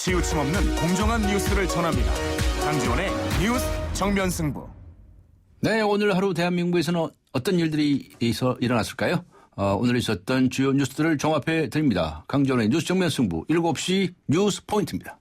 치우침 없는 공정한 뉴스를 전합니다. 강지원의 뉴스 정면승부. 네, 오늘 하루 대한민국에서는 어떤 일들이 일어났을까요? 오늘 있었던 주요 뉴스들을 종합해 드립니다. 강지원의 뉴스 정면승부 7시 뉴스 포인트입니다.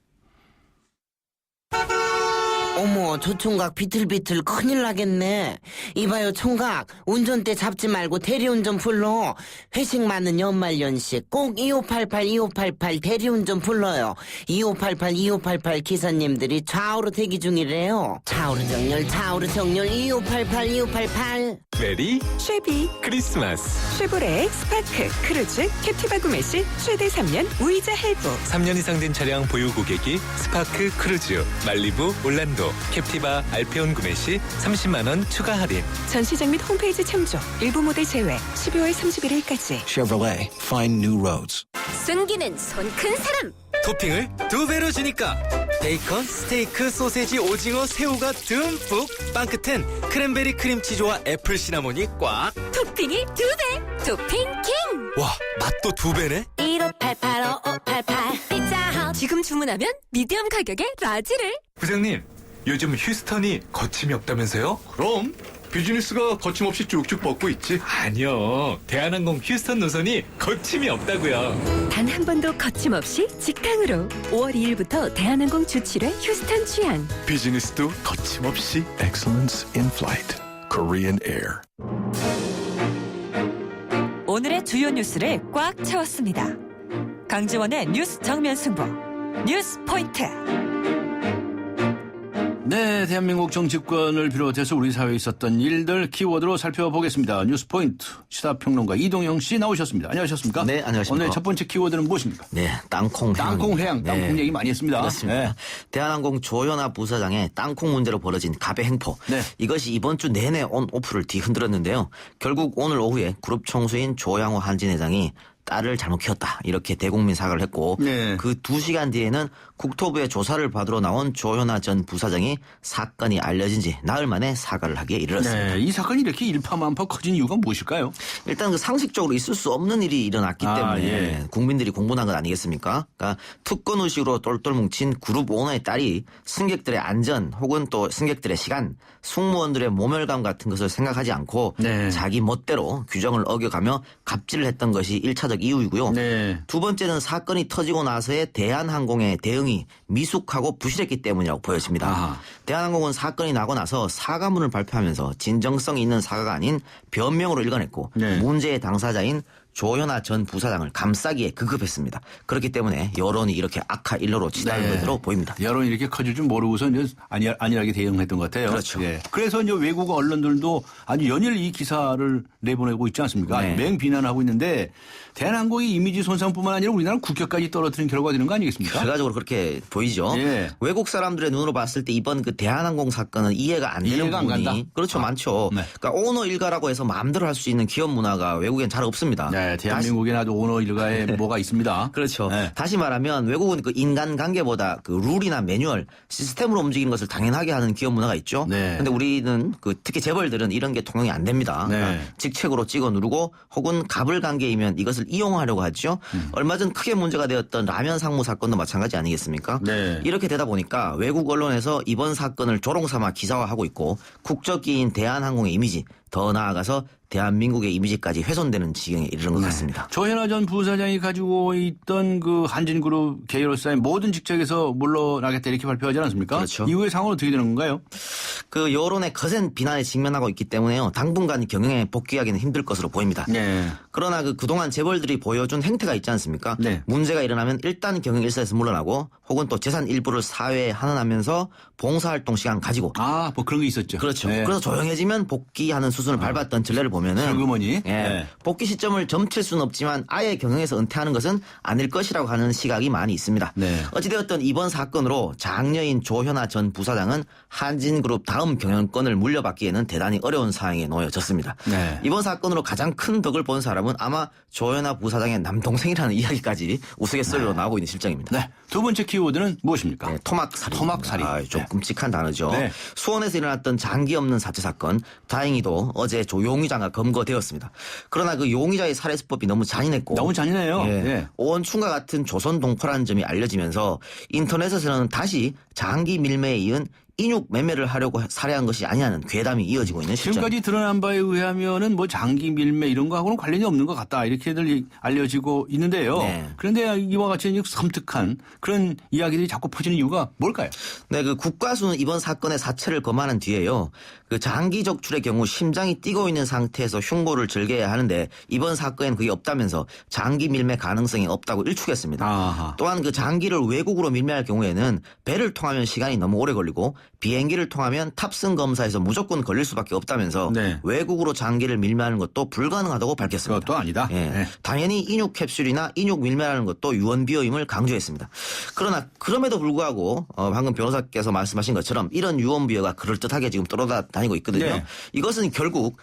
어머, 저 총각 비틀비틀 큰일 나겠네. 이봐요, 총각. 운전대 잡지 말고 대리운전 불러. 회식 많은 연말연시 꼭 2588 대리운전 불러요. 2588 기사님들이 좌우로 대기 중이래요. 좌우로 정렬 2588. 메리 쉐비, 크리스마스. 쉐보레, 스파크, 크루즈, 캡티바 구매 시 최대 3년 무이자 할부. 3년 이상 된 차량 보유 고객이 스파크 크루즈, 말리부, 올란도, 캡티바, 알페온 구매 시 30만 원 추가 할인. 전시장 및 홈페이지 참조. 일부 모델 제외. 12월 31일까지. Chevrolet, find new roads. 숨기는 손 큰 사람. 토핑을 2배로 주니까 베이컨, 스테이크, 소세지, 오징어, 새우가 듬뿍. 빵 끝엔 크랜베리 크림치즈와 애플 시나몬이 꽉. 토핑이 2배. 토핑 킹. 와, 맛도 2배네. 1588 피자헛. 지금 주문하면 미디엄 가격에 라지를. 부장님, 요즘 휴스턴이 거침이 없다면서요? 그럼 비즈니스가 거침없이 쭉쭉 뻗고 있지. 아니요, 대한항공 휴스턴 노선이 거침이 없다고요. 단 한 번도 거침없이 직항으로. 5월 2일부터 대한항공 주 7회 휴스턴 취항. 비즈니스도 거침없이. Excellence in flight. Korean Air. 오늘의 주요 뉴스를 꽉 채웠습니다. 강지원의 뉴스 정면 승부. 뉴스 포인트. 네, 대한민국 정치권을 비롯해서 우리 사회에 있었던 일들 키워드로 살펴보겠습니다. 뉴스 포인트 시사평론가 이동영 씨 나오셨습니다. 안녕하셨습니까? 네, 안녕하십니까. 오늘 첫 번째 키워드는 무엇입니까? 네, 땅콩 해양. 땅콩 얘기 많이 했습니다. 그렇습니다. 네. 대한항공 조현아 부사장의 땅콩 문제로 벌어진 갑의 행포. 네. 이것이 이번 주 내내 온오프를 뒤흔들었는데요. 결국 오늘 오후에 그룹 총수인 조양호 한진회장이 딸을 잘못 키웠다 이렇게 대국민 사과를 했고 네. 그 2시간 뒤에는 국토부의 조사를 받으러 나온 조현아 전 부사장이 사건이 알려진 지 나흘 만에 사과를 하기에 이르렀습니다. 네, 이 사건이 이렇게 일파만파 커진 이유가 무엇일까요? 일단 그 상식적으로 있을 수 없는 일이 일어났기 때문에 예. 국민들이 공분한 건 아니겠습니까? 그러니까 특권 의식으로 똘똘 뭉친 그룹 오너의 딸이 승객들의 안전 혹은 또 승객들의 시간, 승무원들의 모멸감 같은 것을 생각하지 않고 네. 자기 멋대로 규정을 어겨가며 갑질을 했던 것이 1차적 이유이고요. 네. 두 번째는 사건이 터지고 나서의 대한항공의 대응이 미숙하고 부실했기 때문이라고 보여집니다. 아하. 대한항공은 사건이 나고 나서 사과문을 발표하면서 진정성이 있는 사과가 아닌 변명으로 일관했고 네. 문제의 당사자인 조현아 전 부사장을 감싸기에 급급했습니다. 그렇기 때문에 여론이 이렇게 악화일로로 치달은 네. 것으로 보입니다. 여론이 이렇게 커질 줄 모르고서 이제 안일하게 대응했던 것 같아요. 그렇죠. 예. 그래서 이제 외국 언론들도 아주 연일 이 기사를 내보내고 있지 않습니까? 네. 맹 비난하고 있는데 대한항공의 이미지 손상뿐만 아니라 우리나라 국격까지 떨어뜨린 결과가 되는 거 아니겠습니까? 결과적으로 그렇게 보이죠. 예. 외국 사람들의 눈으로 봤을 때 이번 그 대한항공 사건은 이해가 안 되는 이해가 안 부분이 간다? 그렇죠. 많죠. 네. 그러니까 오너 일가라고 해서 마음대로 할 수 있는 기업 문화가 외국엔 잘 없습니다. 네, 대한민국에 나도 오너 일가에 뭐가 있습니다. 그렇죠. 네. 다시 말하면 외국은 그 인간관계보다 그 룰이나 매뉴얼, 시스템으로 움직이는 것을 당연하게 하는 기업 문화가 있죠. 네. 근데 우리는 그 특히 재벌들은 이런 게 통용이 안 됩니다. 네. 그러니까 직책으로 찍어 누르고 혹은 갑을 관계이면 이것을 이용하려고 하죠. 얼마 전 크게 문제가 되었던 라면 상무 사건도 마찬가지 아니겠습니까? 네. 이렇게 되다 보니까 외국 언론에서 이번 사건을 조롱삼아 기사화하고 있고 국적기인 대한항공의 이미지 더 나아가서 대한민국의 이미지까지 훼손되는 지경에 이르는 것 같습니다. 조현아 전 부사장이 가지고 있던 그 한진그룹 계열사의 모든 직책에서 물러나겠다 이렇게 발표하지 않았습니까? 그렇죠. 이후의 상황은 어떻게 되는 건가요? 그 여론의 거센 비난에 직면하고 있기 때문에요. 당분간 경영에 복귀하기는 힘들 것으로 보입니다. 네. 그러나 그 그동안 재벌들이 보여준 행태가 있지 않습니까? 네. 문제가 일어나면 일단 경영 일선에서 물러나고 혹은 또 재산 일부를 사회에 환원하면서 봉사활동 시간 가지고 뭐 그런 게 있었죠. 그렇죠. 네. 그래서 조용해지면 복귀하는 수순을 밟았던 전례를 보면은 슬그머니. 예, 네. 복귀 시점을 점칠 수는 없지만 아예 경영에서 은퇴하는 것은 아닐 것이라고 하는 시각이 많이 있습니다. 네. 어찌되었든 이번 사건으로 장녀인 조현아 전 부사장은 한진그룹 다음 경영권을 물려받기에는 대단히 어려운 상황에 놓여졌습니다. 네. 이번 사건으로 가장 큰 덕을 본 사람은 아마 조현아 부사장의 남동생이라는 이야기까지 우스갯소리로 나오고 있는 실정입니다. 네. 두 번째 키워드는 무엇입니까? 네, 토막살인. 토막살인. 좀 네. 끔찍한 단어죠. 네. 수원에서 일어났던 장기 없는 사체 사건. 다행히도 어제 용의자가 검거되었습니다. 그러나 그 용의자의 살해 밀폐 수법이 너무 잔인했고 너무 잔인해요. 예. 예. 오원춘과 같은 조선 동포라는 점이 알려지면서 인터넷에서는 다시 장기 밀매에 이은 인육 매매를 하려고 살해한 것이 아니냐는 괴담이 이어지고 있는 실정. 지금까지 드러난 바에 의하면은 뭐 장기 밀매 이런 거하고는 관련이 없는 것 같다 이렇게들 알려지고 있는데요. 네. 그런데 이와 같이 섬뜩한 그런 이야기들이 자꾸 퍼지는 이유가 뭘까요? 네, 그 국과수는 이번 사건의 사체를 검하는 뒤에요. 그 장기 적출의 경우 심장이 뛰고 있는 상태에서 흉고를 절개해야 하는데 이번 사건에는 그게 없다면서 장기 밀매 가능성이 없다고 일축했습니다. 아하. 또한 그 장기를 외국으로 밀매할 경우에는 배를 통하면 시간이 너무 오래 걸리고 비행기를 통하면 탑승 검사에서 무조건 걸릴 수밖에 없다면서 네. 외국으로 장기를 밀매하는 것도 불가능하다고 밝혔습니다. 그것도 아니다. 예. 네. 당연히 인육 캡슐이나 인육 밀매라는 것도 유언비어임을 강조했습니다. 그러나 그럼에도 불구하고 방금 변호사께서 말씀하신 것처럼 이런 유언비어가 그럴듯하게 지금 떠돌아다니고 있거든요. 네. 이것은 결국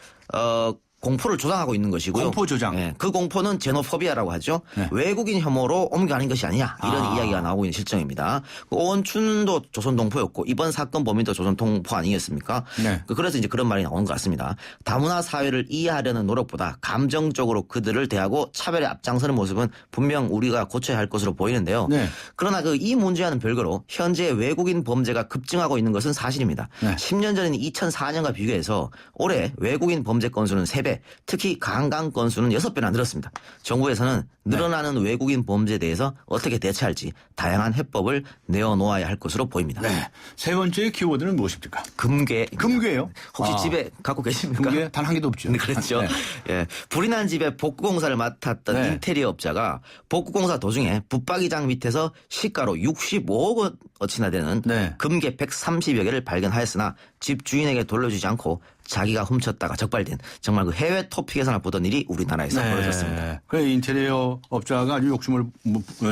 공포를 조장하고 있는 것이고요. 공포 조장. 예, 그 공포는 제노포비아라고 하죠. 네. 외국인 혐오로 옮겨가는 것이 아니냐 이런 아. 이야기가 나오고 있는 실정입니다. 오원춘도 조선 동포였고 이번 사건 범인도 조선 동포 아니겠습니까? 네. 그래서 이제 그런 말이 나오는 것 같습니다. 다문화 사회를 이해하려는 노력보다 감정적으로 그들을 대하고 차별에 앞장서는 모습은 분명 우리가 고쳐야 할 것으로 보이는데요. 네. 그러나 이 문제와는 별개로 현재 외국인 범죄가 급증하고 있는 것은 사실입니다. 네. 10년 전인 2004년과 비교해서 올해 외국인 범죄 건수는 3배, 특히 강간 건수는 6배나 늘었습니다. 정부에서는 늘어나는 외국인 범죄에 대해서 어떻게 대처할지 다양한 해법을 내어놓아야 할 것으로 보입니다. 네. 세 번째 키워드는 무엇입니까? 금괴. 금괴예요? 혹시 아. 집에 갖고 계십니까? 금괴 단 한 개도 없죠. 네, 그렇죠. 네. 예. 불이 난 집에 복구공사를 맡았던 네. 인테리어 업자가 복구공사 도중에 붙박이장 밑에서 시가로 65억 원어치나 되는 네. 금괴 130여 개를 발견하였으나 집 주인에게 돌려주지 않고 자기가 훔쳤다가 적발된 정말 그 해외 토픽에서나 보던 일이 우리나라에서 벌어졌습니다. 그 인테리어 업자가 아주 욕심을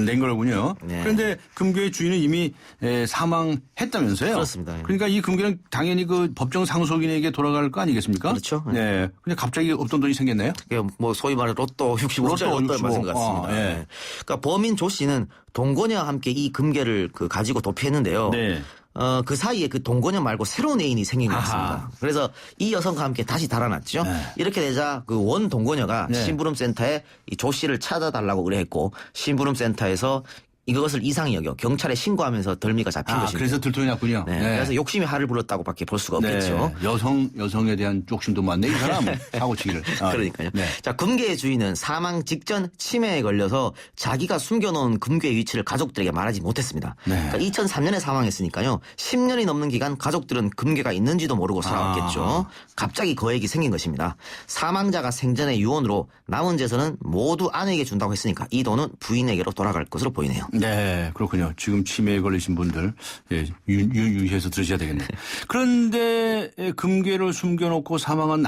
낸 거로군요. 네. 그런데 금괴의 주인은 이미 사망했다면서요? 그렇습니다. 예. 그러니까 이 금괴는 당연히 그 법정 상속인에게 돌아갈 거 아니겠습니까? 그렇죠. 네. 근데 갑자기 없던 돈이 생겼나요? 이게 뭐 소위 말해 로또 65짜리 로또 로또 65. 맞은 것 같습니다. 아, 예. 네. 그러니까 범인 조 씨는 동거녀와 함께 이 금괴를 가지고 도피했는데요. 네. 그 사이에 그 동거녀 말고 새로운 애인이 생긴 것 아하. 같습니다. 그래서 이 여성과 함께 다시 달아났죠. 네. 이렇게 되자 그 원 동거녀가 네. 심부름센터에 이 조 씨를 찾아달라고 의뢰했고 심부름센터에서 이것을 이상히 여겨 경찰에 신고하면서 덜미가 잡힌 것입니다. 그래서 들통이 났군요. 네. 그래서 욕심이 할을 불렀다고밖에 볼 수가 없겠죠. 네. 여성에 대한 욕심도 많네, 이 사람. 사고치기를. 아, 그러니까요. 네. 자, 금괴의 주인은 사망 직전 치매에 걸려서 자기가 숨겨놓은 금괴의 위치를 가족들에게 말하지 못했습니다. 네. 그러니까 2003년에 사망했으니까요. 10년이 넘는 기간 가족들은 금괴가 있는지도 모르고 살아왔겠죠. 갑자기 거액이 생긴 것입니다. 사망자가 생전에 유언으로 남은 재산은 모두 아내에게 준다고 했으니까 이 돈은 부인에게로 돌아갈 것으로 보이네요. 네, 그렇군요. 지금 치매에 걸리신 분들 유의해서 들으셔야 되겠네요. 그런데 금괴를 숨겨놓고 사망한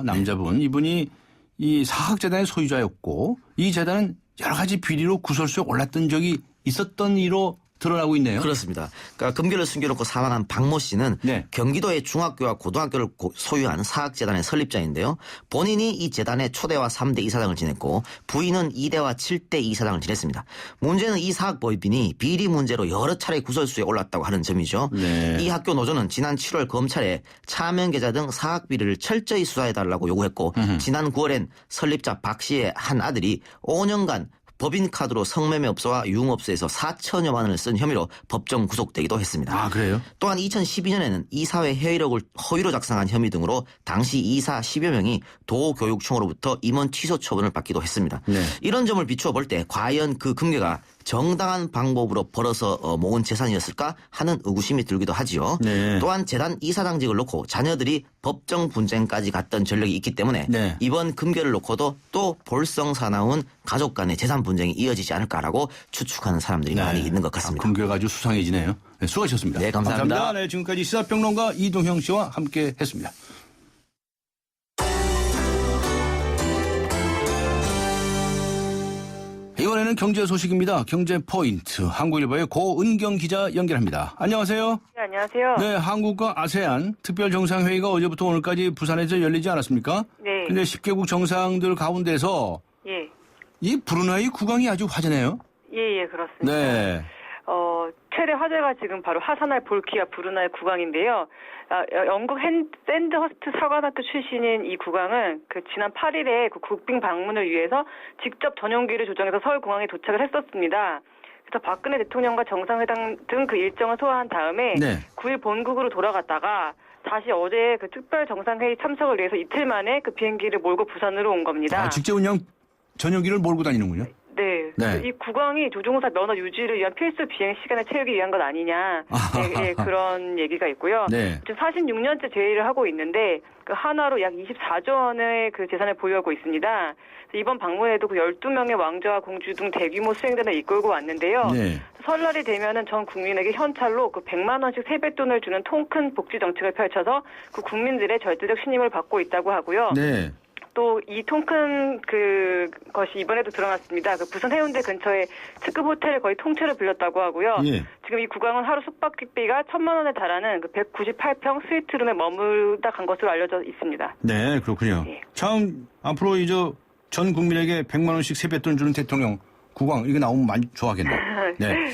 남자분 이분이 이 사학재단의 소유자였고 이 재단은 여러 가지 비리로 구설수에 올랐던 적이 있었던 이로 드러나고 있네요. 그렇습니다. 그러니까 금괴를 숨겨놓고 사망한 박모 씨는 네. 경기도의 중학교와 고등학교를 소유한 사학재단의 설립자인데요. 본인이 이 재단의 초대와 3대 이사장을 지냈고 부인은 2대와 7대 이사장을 지냈습니다. 문제는 이 사학법인이 비리 문제로 여러 차례 구설수에 올랐다고 하는 점이죠. 네. 이 학교 노조는 지난 7월 검찰에 차명 계좌 등 사학 비리를 철저히 수사해달라고 요구했고 지난 9월엔 설립자 박 씨의 한 아들이 5년간 법인카드로 성매매업소와 유흥업소에서 4천여만 원을 쓴 혐의로 법정 구속되기도 했습니다. 아, 그래요? 또한 2012년에는 이사회 회의록을 허위로 작성한 혐의 등으로 당시 이사 10여 명이 도교육청으로부터 임원 취소 처분을 받기도 했습니다. 네. 이런 점을 비추어 볼 때 과연 그 금괴가 정당한 방법으로 벌어서 모은 재산이었을까 하는 의구심이 들기도 하지요. 네. 또한 재단 이사장직을 놓고 자녀들이 법정 분쟁까지 갔던 전력이 있기 때문에 네. 이번 금괴를 놓고도 또 볼썽사나운 가족 간의 재산 분쟁이 이어지지 않을까라고 추측하는 사람들이 많이 있는 것 같습니다. 금괴가 아주 수상해지네요. 네, 수고하셨습니다. 네, 감사합니다. 네, 지금까지 시사평론가 이동형 씨와 함께 했습니다. 이번에는 경제 소식입니다. 경제 포인트. 한국일보의 고은경 기자 연결합니다. 안녕하세요. 네, 안녕하세요. 네, 한국과 아세안 특별정상회의가 어제부터 오늘까지 부산에서 열리지 않았습니까? 네. 근데 10개국 정상들 가운데서 예. 이 브루나이 국왕이 아주 화제네요. 예, 그렇습니다. 네. 최대 화제가 지금 바로 하사날 볼키아 브루나이 구강인데요. 영국 샌드허스트 사관학교 출신인 이 구강은 그 지난 8일에 그 국빈 방문을 위해서 직접 전용기를 조정해서 서울공항에 도착을 했었습니다. 그래서 박근혜 대통령과 정상회담 등 그 일정을 소화한 다음에 네. 9일 본국으로 돌아갔다가 다시 어제 그 특별 정상회의 참석을 위해서 이틀 만에 그 비행기를 몰고 부산으로 온 겁니다. 직접 운영 전용기를 몰고 다니는군요. 네. 네. 이 구강이 조종사 면허 유지를 위한 필수 비행 시간을 채우기 위한 것 아니냐. 네, 그런 얘기가 있고요. 네. 지금 46년째 제의를 하고 있는데 그 한화로 약 24조 원의 그 재산을 보유하고 있습니다. 이번 방문에도 그 12명의 왕자와 공주 등 대규모 수행단을 이끌고 왔는데요. 네. 설날이 되면은 전 국민에게 현찰로 그 100만 원씩 세뱃돈을 주는 통큰 복지 정책을 펼쳐서 그 국민들의 절대적 신임을 받고 있다고 하고요. 네. 또 이 통큰 것이 이번에도 드러났습니다. 그 부산 해운대 근처에 특급 호텔을 거의 통째로 빌렸다고 하고요. 예. 지금 이 구강은 하루 숙박비가 1,000만 원에 달하는 그 198평 스위트룸에 머물다 간 것으로 알려져 있습니다. 네, 그렇군요. 예. 참 앞으로 이제 전 국민에게 100만 원씩 세뱃돈 주는 대통령 구강 이게 나오면 많이 좋아하겠네요. 네.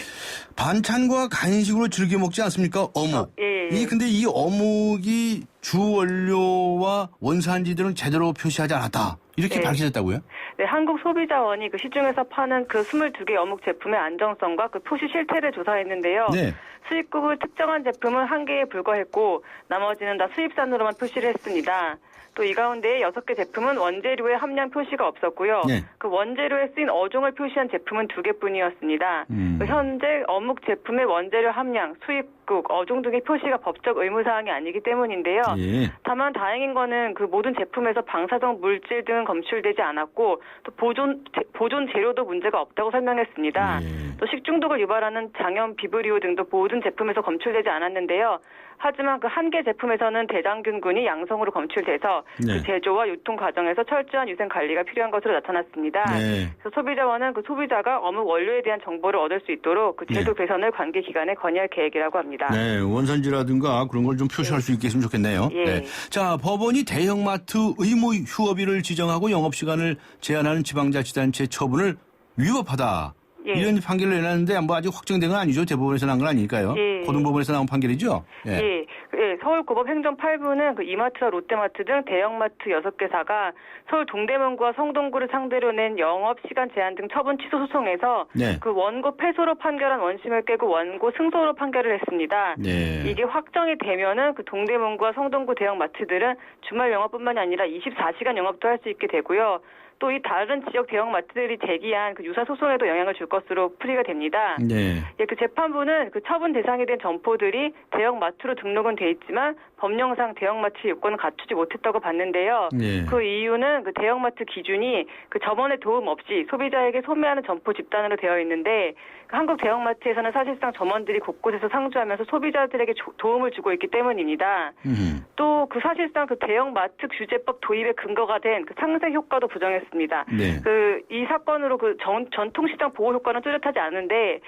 반찬과 간식으로 즐겨 먹지 않습니까? 어묵. 예. 근데 이 어묵이 주 원료와 원산지들은 제대로 표시하지 않았다. 이렇게 네. 밝혀졌다고요? 네, 한국소비자원이 그 시중에서 파는 그 22개 어묵 제품의 안정성과 그 표시 실태를 조사했는데요. 네. 수입국을 특정한 제품은 1개에 불과했고 나머지는 다 수입산으로만 표시를 했습니다. 또 이 가운데 6개 제품은 원재료의 함량 표시가 없었고요. 네. 그 원재료에 쓰인 어종을 표시한 제품은 2개뿐이었습니다. 현재 어묵 제품의 원재료 함량, 수입국, 어종 등의 표시가 법적 의무사항이 아니기 때문인데요. 예. 다만 다행인 거는 그 모든 제품에서 방사성 물질 등은 검출되지 않았고 또 보존 재료도 문제가 없다고 설명했습니다. 예. 또 식중독을 유발하는 장염 비브리오 등도 모든 제품에서 검출되지 않았는데요. 하지만 그 한 개 제품에서는 대장균군이 양성으로 검출돼서 네. 그 제조와 유통 과정에서 철저한 위생 관리가 필요한 것으로 나타났습니다. 네. 그래서 소비자원은 그 소비자가 어묵 원료에 대한 정보를 얻을 수 있도록 그 제도 네. 개선을 관계 기관에 건의할 계획이라고 합니다. 네, 원산지라든가 그런 걸 좀 표시할 수 있게 했으면 좋겠네요. 예. 네. 자, 법원이 대형마트 의무 휴업일을 지정하고 영업시간을 제한하는 지방자치단체 처분을 위법하다. 예. 이런 판결을 내놨는데 뭐 아직 확정된 건 아니죠. 대법원에서 난 건 아니니까요. 예. 고등법원에서 나온 판결이죠. 예. 서울고법 행정 8부는 그 이마트와 롯데마트 등 대형마트 6개사가 서울 동대문구와 성동구를 상대로 낸 영업시간 제한 등 처분 취소 소송에서 네. 그 원고 패소로 판결한 원심을 깨고 원고 승소로 판결을 했습니다. 네. 이게 확정이 되면은 그 동대문구와 성동구 대형마트들은 주말 영업뿐만이 아니라 24시간 영업도 할 수 있게 되고요. 또 이 다른 지역 대형마트들이 제기한 그 유사 소송에도 영향을 줄 것으로 풀이가 됩니다. 네. 예, 그 재판부는 그 처분 대상이 된 점포들이 대형마트로 등록은 돼 있지만 법령상 대형마트 요건을 갖추지 못했다고 봤는데요. 네. 그 이유는 그 대형마트 기준이 그 점원의 도움 없이 소비자에게 소매하는 점포 집단으로 되어 있는데 그 한국 대형마트에서는 사실상 점원들이 곳곳에서 상주하면서 소비자들에게 도움을 주고 있기 때문입니다. 또 그 사실상 그 대형마트 규제법 도입의 근거가 된 그 상생 효과도 부정했습니다. 네. 그 이 사건으로 그 전통시장 보호 효과는 뚜렷하지 않은데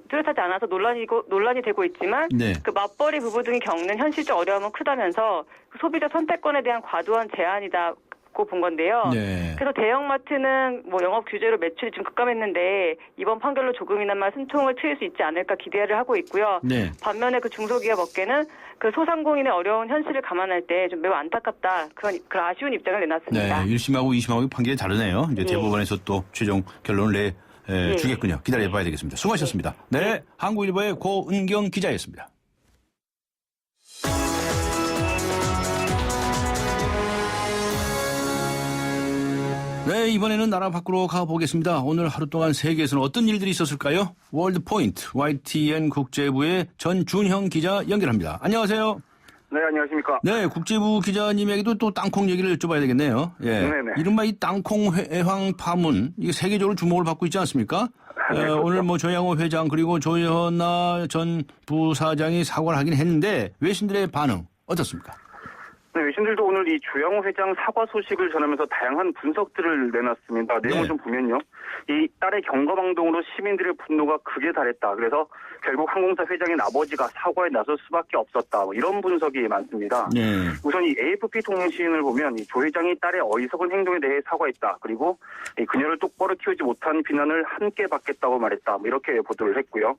뚜렷하지 않아서 논란이 되고 있지만 네. 그 맞벌이 부부 등이 겪는 현실적 어려움은 크다면서 그 소비자 선택권에 대한 과도한 제한이다. 본 건데요. 네. 그래서 대형마트는 뭐 영업 규제로 매출이 좀 급감했는데 이번 판결로 조금이나마 숨통을 트일 수 있지 않을까 기대를 하고 있고요. 네. 반면에 그 중소기업 업계는 그 소상공인의 어려운 현실을 감안할 때 좀 매우 안타깝다. 그런 아쉬운 입장을 내놨습니다. 네. 1심하고 2심하고 판결이 다르네요. 이제 예. 대법원에서 또 최종 결론을 주겠군요. 기다려봐야 되겠습니다. 수고하셨습니다. 네. 한국일보의 고은경 기자였습니다. 네, 이번에는 나라 밖으로 가보겠습니다. 오늘 하루 동안 세계에서는 어떤 일들이 있었을까요? 월드포인트 YTN 국제부의 전준형 기자 연결합니다. 안녕하세요. 네, 안녕하십니까. 네, 국제부 기자님에게도 또 땅콩 얘기를 여쭤봐야 되겠네요. 예. 네네. 이른바 이 땅콩 회황 파문, 이게 세계적으로 주목을 받고 있지 않습니까? 네, 그렇죠. 오늘 뭐 조양호 회장 그리고 조현아 전 부사장이 사과를 하긴 했는데 외신들의 반응 어떻습니까? 네, 외신들도 오늘 이 조양호 회장 사과 소식을 전하면서 다양한 분석들을 내놨습니다. 내용을 네. 좀 보면요. 이 딸의 경거망동으로 시민들의 분노가 극에 달했다. 그래서 결국 항공사 회장인 아버지가 사과에 나설 수밖에 없었다. 뭐 이런 분석이 많습니다. 네. 우선 이 AFP 통신을 보면 이 조 회장이 딸의 어리석은 행동에 대해 사과했다. 그리고 이 그녀를 똑바로 키우지 못한 비난을 함께 받겠다고 말했다. 뭐 이렇게 보도를 했고요.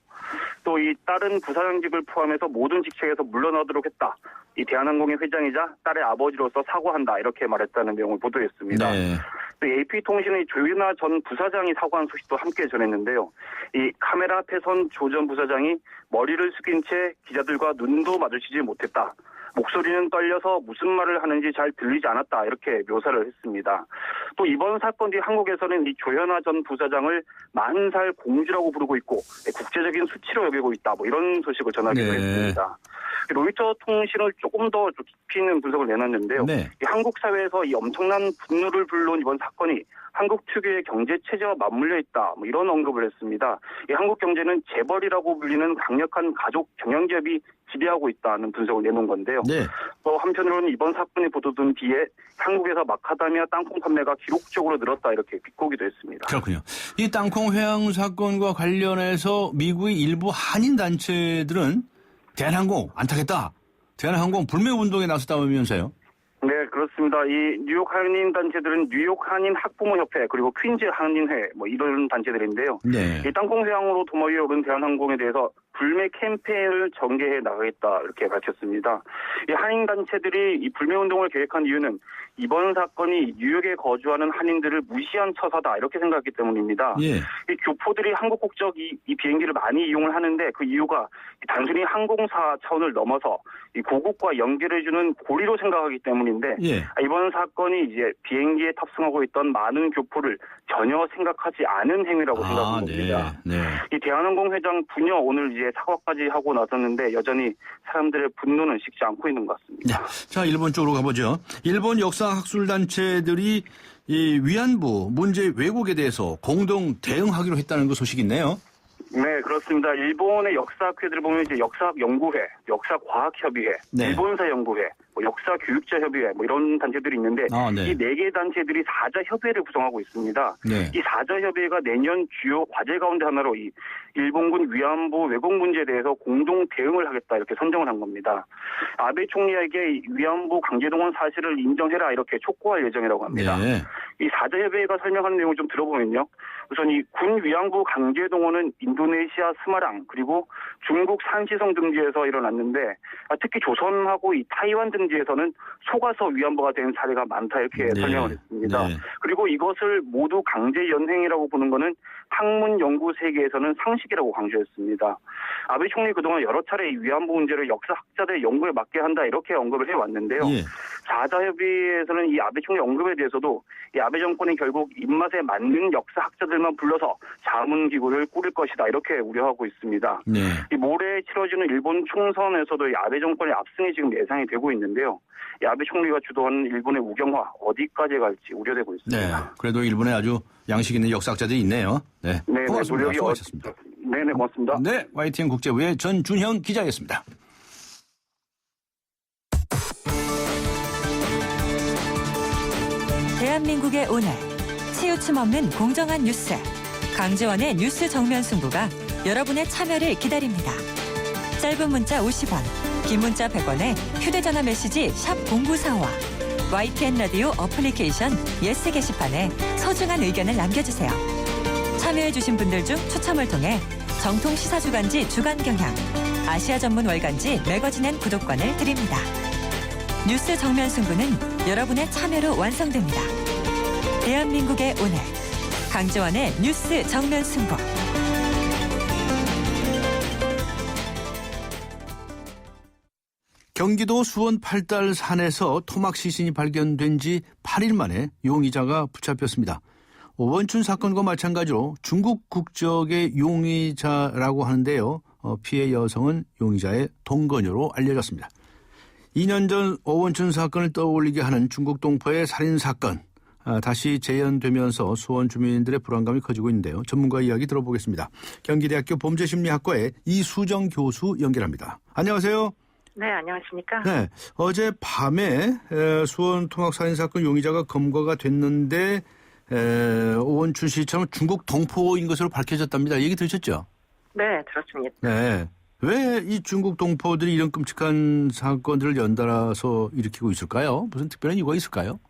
또 이 딸은 부사장직을 포함해서 모든 직책에서 물러나도록 했다. 이 대한항공의 회장이자 딸의 아버지로서 사과한다. 이렇게 말했다는 내용을 보도했습니다. 네. 또 AP통신의 조윤아 전 부사장이 사과한 소식도 함께 전했는데요. 이 카메라 앞에 선 조 전 부사장이 머리를 숙인 채 기자들과 눈도 마주치지 못했다. 목소리는 떨려서 무슨 말을 하는지 잘 들리지 않았다. 이렇게 묘사를 했습니다. 또 이번 사건 뒤 한국에서는 이 조현아 전 부사장을 40살 공주라고 부르고 있고 국제적인 수치로 여기고 있다. 뭐 이런 소식을 전하기도 했습니다. 로이터 통신을 조금 더 깊이 있는 분석을 내놨는데요. 네. 이 한국 사회에서 이 엄청난 분노를 불러온 이번 사건이 한국 특유의 경제 체제와 맞물려 있다. 뭐 이런 언급을 했습니다. 이 한국 경제는 재벌이라고 불리는 강력한 가족 경영기업이 지배하고 있다는 분석을 내놓은 건데요. 네. 또 한편으로는 이번 사건이 보도된 뒤에 한국에서 마카다미아 땅콩 판매가 기록적으로 늘었다 이렇게 비꼬기도 했습니다. 그렇군요. 이 땅콩 회항 사건과 관련해서 미국의 일부 한인 단체들은 대한항공 안 타겠다. 대한항공 불매 운동에 나섰다면서요? 네, 그렇습니다. 이 뉴욕 한인 단체들은 뉴욕 한인 학부모협회 그리고 퀸즈 한인회 뭐 이런 단체들인데요. 네. 이 땅콩 회항으로 도마 위에 오른 대한항공에 대해서 불매 캠페인을 전개해 나가겠다 이렇게 밝혔습니다. 이 한인 단체들이 이 불매 운동을 계획한 이유는 이번 사건이 뉴욕에 거주하는 한인들을 무시한 처사다 이렇게 생각했기 때문입니다. 예. 이 교포들이 한국 국적 이 비행기를 많이 이용을 하는데 그 이유가 단순히 항공사 차원을 넘어서 이 고국과 연결해주는 고리로 생각하기 때문인데 예. 이번 사건이 이제 비행기에 탑승하고 있던 많은 교포를 전혀 생각하지 않은 행위라고 생각한 겁니다. 네. 이 대한항공 회장 부녀 오늘 이제 사과까지 하고 나섰는데 여전히 사람들의 분노는 식지 않고 있는 것 같습니다. 네. 자, 일본 쪽으로 가보죠. 일본 역사학술단체들이 이 위안부 문제 왜곡에 대해서 공동 대응하기로 했다는 그 소식이 있네요. 네, 그렇습니다. 일본의 역사학회들을 보면 이제 역사연구회, 역사과학협의회, 네. 일본사연구회, 뭐 역사교육자협의회 뭐 이런 단체들이 있는데 네. 이 4개 단체들이 사자협의회를 구성하고 있습니다. 네. 이 사자협의회가 내년 주요 과제 가운데 하나로 이 일본군 위안부 왜곡 문제에 대해서 공동 대응을 하겠다 이렇게 선정을 한 겁니다. 아베 총리에게 위안부 강제동원 사실을 인정해라 이렇게 촉구할 예정이라고 합니다. 네. 이 사자협의회가 설명하는 내용을 좀 들어보면요. 우선 이 군 위안부 강제동원은 인도네시아 스마랑 그리고 중국 산시성 등지에서 일어났는데 특히 조선하고 이 타이완 등지에서는 속아서 위안부가 된 사례가 많다 이렇게 설명을 했습니다. 네. 그리고 이것을 모두 강제 연행이라고 보는 것은 학문 연구 세계에서는 상식이라고 강조했습니다. 아베 총리 그동안 여러 차례 이 위안부 문제를 역사학자들 연구에 맡게 한다 이렇게 언급을 해왔는데요. 예. 사자협의회에서는 이 아베 총리 언급에 대해서도 이 아베 정권이 결국 입맛에 맞는 역사학자들만 불러서 자문기구를 꾸릴 것이다 이렇게 우려하고 있습니다. 네. 이 모레 치러지는 일본 총선에서도 이 아베 정권의 압승이 지금 예상이 되고 있는데요. 이 아베 총리가 주도하는 일본의 우경화 어디까지 갈지 우려되고 있습니다. 네. 그래도 일본에 아주 양식 있는 역사학자들이 있네요. 네. 네, 고맙습니다. 노력이 수고하셨습니다. 네, 고맙습니다. 네. YTN 국제부의 전준형 기자였습니다. 대한민국의 오늘 치우침 없는 공정한 뉴스 강지원의 뉴스 정면 승부가 여러분의 참여를 기다립니다. 짧은 문자 50원, 긴 문자 100원에 휴대전화 메시지 샵 0945와 YTN 라디오 어플리케이션 예스 게시판에 소중한 의견을 남겨주세요. 참여해주신 분들 중 추첨을 통해 정통 시사주간지 주간경향, 아시아 전문 월간지 매거진엔 구독권을 드립니다. 뉴스 정면 승부는 여러분의 참여로 완성됩니다. 대한민국의 오늘 강지원의 뉴스 정면 승부. 경기도 수원 팔달 산에서 토막 시신이 발견된 지 8일 만에 용의자가 붙잡혔습니다. 원춘 사건과 마찬가지로 중국 국적의 용의자라고 하는데요. 피해 여성은 용의자의 동거녀로 알려졌습니다. 2년 전 오원춘 사건을 떠올리게 하는 중국 동포의 살인사건 다시 재현되면서 수원 주민들의 불안감이 커지고 있는데요. 전문가 이야기 들어보겠습니다. 경기대학교 범죄심리학과의 이수정 교수 연결합니다. 안녕하세요. 네, 안녕하십니까? 네, 어제 밤에 수원 토막 살인사건 용의자가 검거가 됐는데 오원춘 씨처럼 중국 동포인 것으로 밝혀졌답니다. 얘기 들으셨죠? 네, 들었습니다. 네. 왜 이 중국 동포들이 이런 끔찍한 사건들을 연달아서 일으키고 있을까요? 무슨 특별한 이유가 있을까요?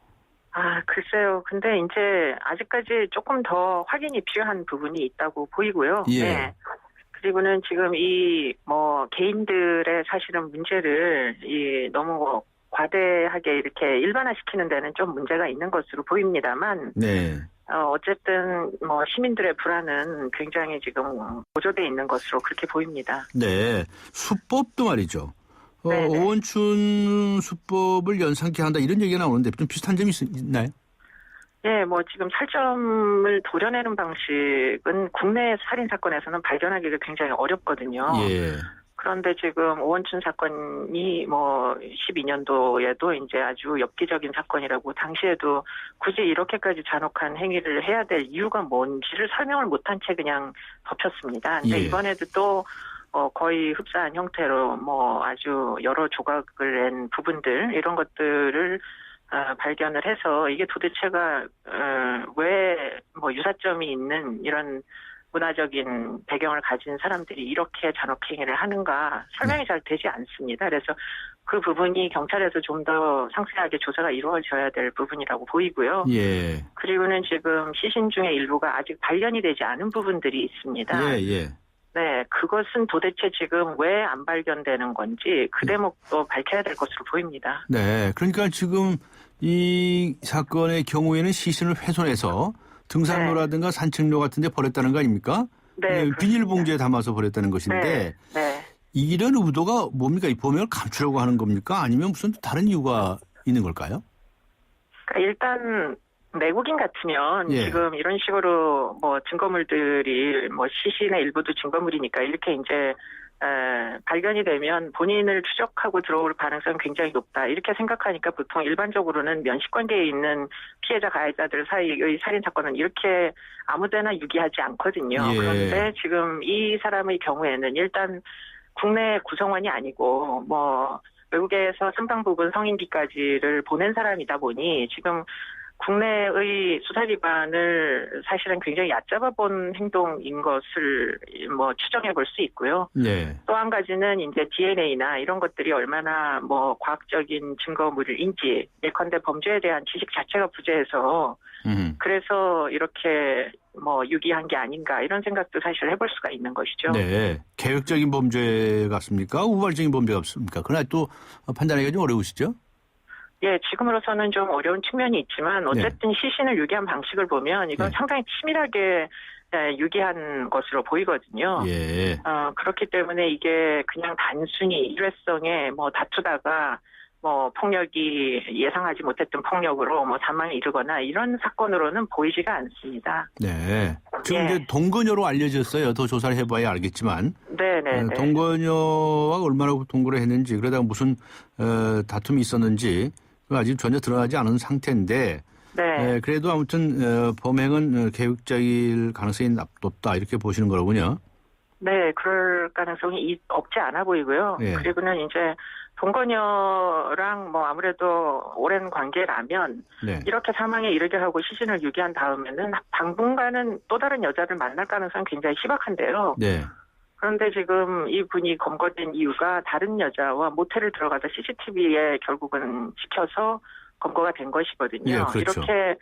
글쎄요. 근데 이제 아직까지 조금 더 확인이 필요한 부분이 있다고 보이고요. 예. 네. 그리고는 지금 이 개인들의 사실은 문제를 너무 과대하게 이렇게 일반화시키는 데는 좀 문제가 있는 것으로 보입니다만. 네. 어쨌든 시민들의 불안은 굉장히 지금 고조돼 있는 것으로 그렇게 보입니다. 네. 수법도 말이죠. 네네. 오원춘 수법을 연상케 한다 이런 얘기가 나오는데 좀 비슷한 점이 있나요? 네, 지금 살점을 도려내는 방식은 국내 살인 사건에서는 발견하기가 굉장히 어렵거든요. 예. 그런데 지금 오원춘 사건이 12년도에도 이제 아주 엽기적인 사건이라고 당시에도 굳이 이렇게까지 잔혹한 행위를 해야 될 이유가 뭔지를 설명을 못한 채 그냥 덮였습니다. 근데 예. 이번에도 또 거의 흡사한 형태로 아주 여러 조각을 낸 부분들 이런 것들을 발견을 해서 이게 도대체가 왜 유사점이 있는 이런 문화적인 배경을 가진 사람들이 이렇게 잔혹행위를 하는가 설명이 잘 되지 않습니다. 그래서 그 부분이 경찰에서 좀 더 상세하게 조사가 이루어져야 될 부분이라고 보이고요. 예. 그리고는 지금 시신 중에 일부가 아직 발견이 되지 않은 부분들이 있습니다. 예. 네, 그것은 도대체 지금 왜 안 발견되는 건지 그 대목도 밝혀야 될 것으로 보입니다. 네. 그러니까 지금 이 사건의 경우에는 시신을 훼손해서 등산로라든가 산책로 같은 데 버렸다는 거 아닙니까? 네. 비닐봉지에 담아서 버렸다는 것인데 네. 이런 의도가 뭡니까? 이 범행을 감추려고 하는 겁니까? 아니면 무슨 다른 이유가 있는 걸까요? 그러니까 일단 내국인 같으면 예. 지금 이런 식으로 증거물들이 시신의 일부도 증거물이니까 이렇게 이제 발견이 되면 본인을 추적하고 들어올 가능성이 굉장히 높다. 이렇게 생각하니까 보통 일반적으로는 면식관계에 있는 피해자 가해자들 사이의 살인사건은 이렇게 아무데나 유기하지 않거든요. 예. 그런데 지금 이 사람의 경우에는 일단 국내 구성원이 아니고 외국에서 상당 부분 성인기까지를 보낸 사람이다 보니 지금 국내의 수사기관을 사실은 굉장히 얕잡아 본 행동인 것을 추정해 볼 수 있고요. 네. 또 한 가지는 이제 DNA나 이런 것들이 얼마나 과학적인 증거물인지 예컨대 범죄에 대한 지식 자체가 부재해서 그래서 이렇게 유기한 게 아닌가 이런 생각도 사실 해볼 수가 있는 것이죠. 네. 계획적인 범죄 같습니까? 우발적인 범죄 같습니까? 그러나 또 판단하기가 좀 어려우시죠? 예, 지금으로서는 좀 어려운 측면이 있지만 어쨌든 시신을 유기한 방식을 보면 이건 상당히 치밀하게 유기한 것으로 보이거든요. 예. 그렇기 때문에 이게 그냥 단순히 일회성에 다투다가 폭력이 예상하지 못했던 폭력으로 사망에 이르거나 이런 사건으로는 보이지가 않습니다. 네. 지금 이제 동거녀로 알려졌어요. 더 조사를 해봐야 알겠지만. 네네. 동거녀와 얼마나 동거를 했는지 그러다가 무슨 다툼이 있었는지 아직 전혀 드러나지 않은 상태인데. 네. 그래도 아무튼 범행은 계획적일 가능성이 높다 이렇게 보시는 거로군요. 네, 그럴 가능성이 없지 않아 보이고요. 예. 그리고는 이제 동거녀랑 아무래도 오랜 관계라면 이렇게 사망에 이르게 하고 시신을 유기한 다음에는 당분간은 또 다른 여자를 만날 가능성이 굉장히 희박한데요. 네. 그런데 지금 이 분이 검거된 이유가 다른 여자와 모텔을 들어가서 CCTV에 결국은 찍혀서 검거가 된 것이거든요. 예, 그렇죠. 이렇게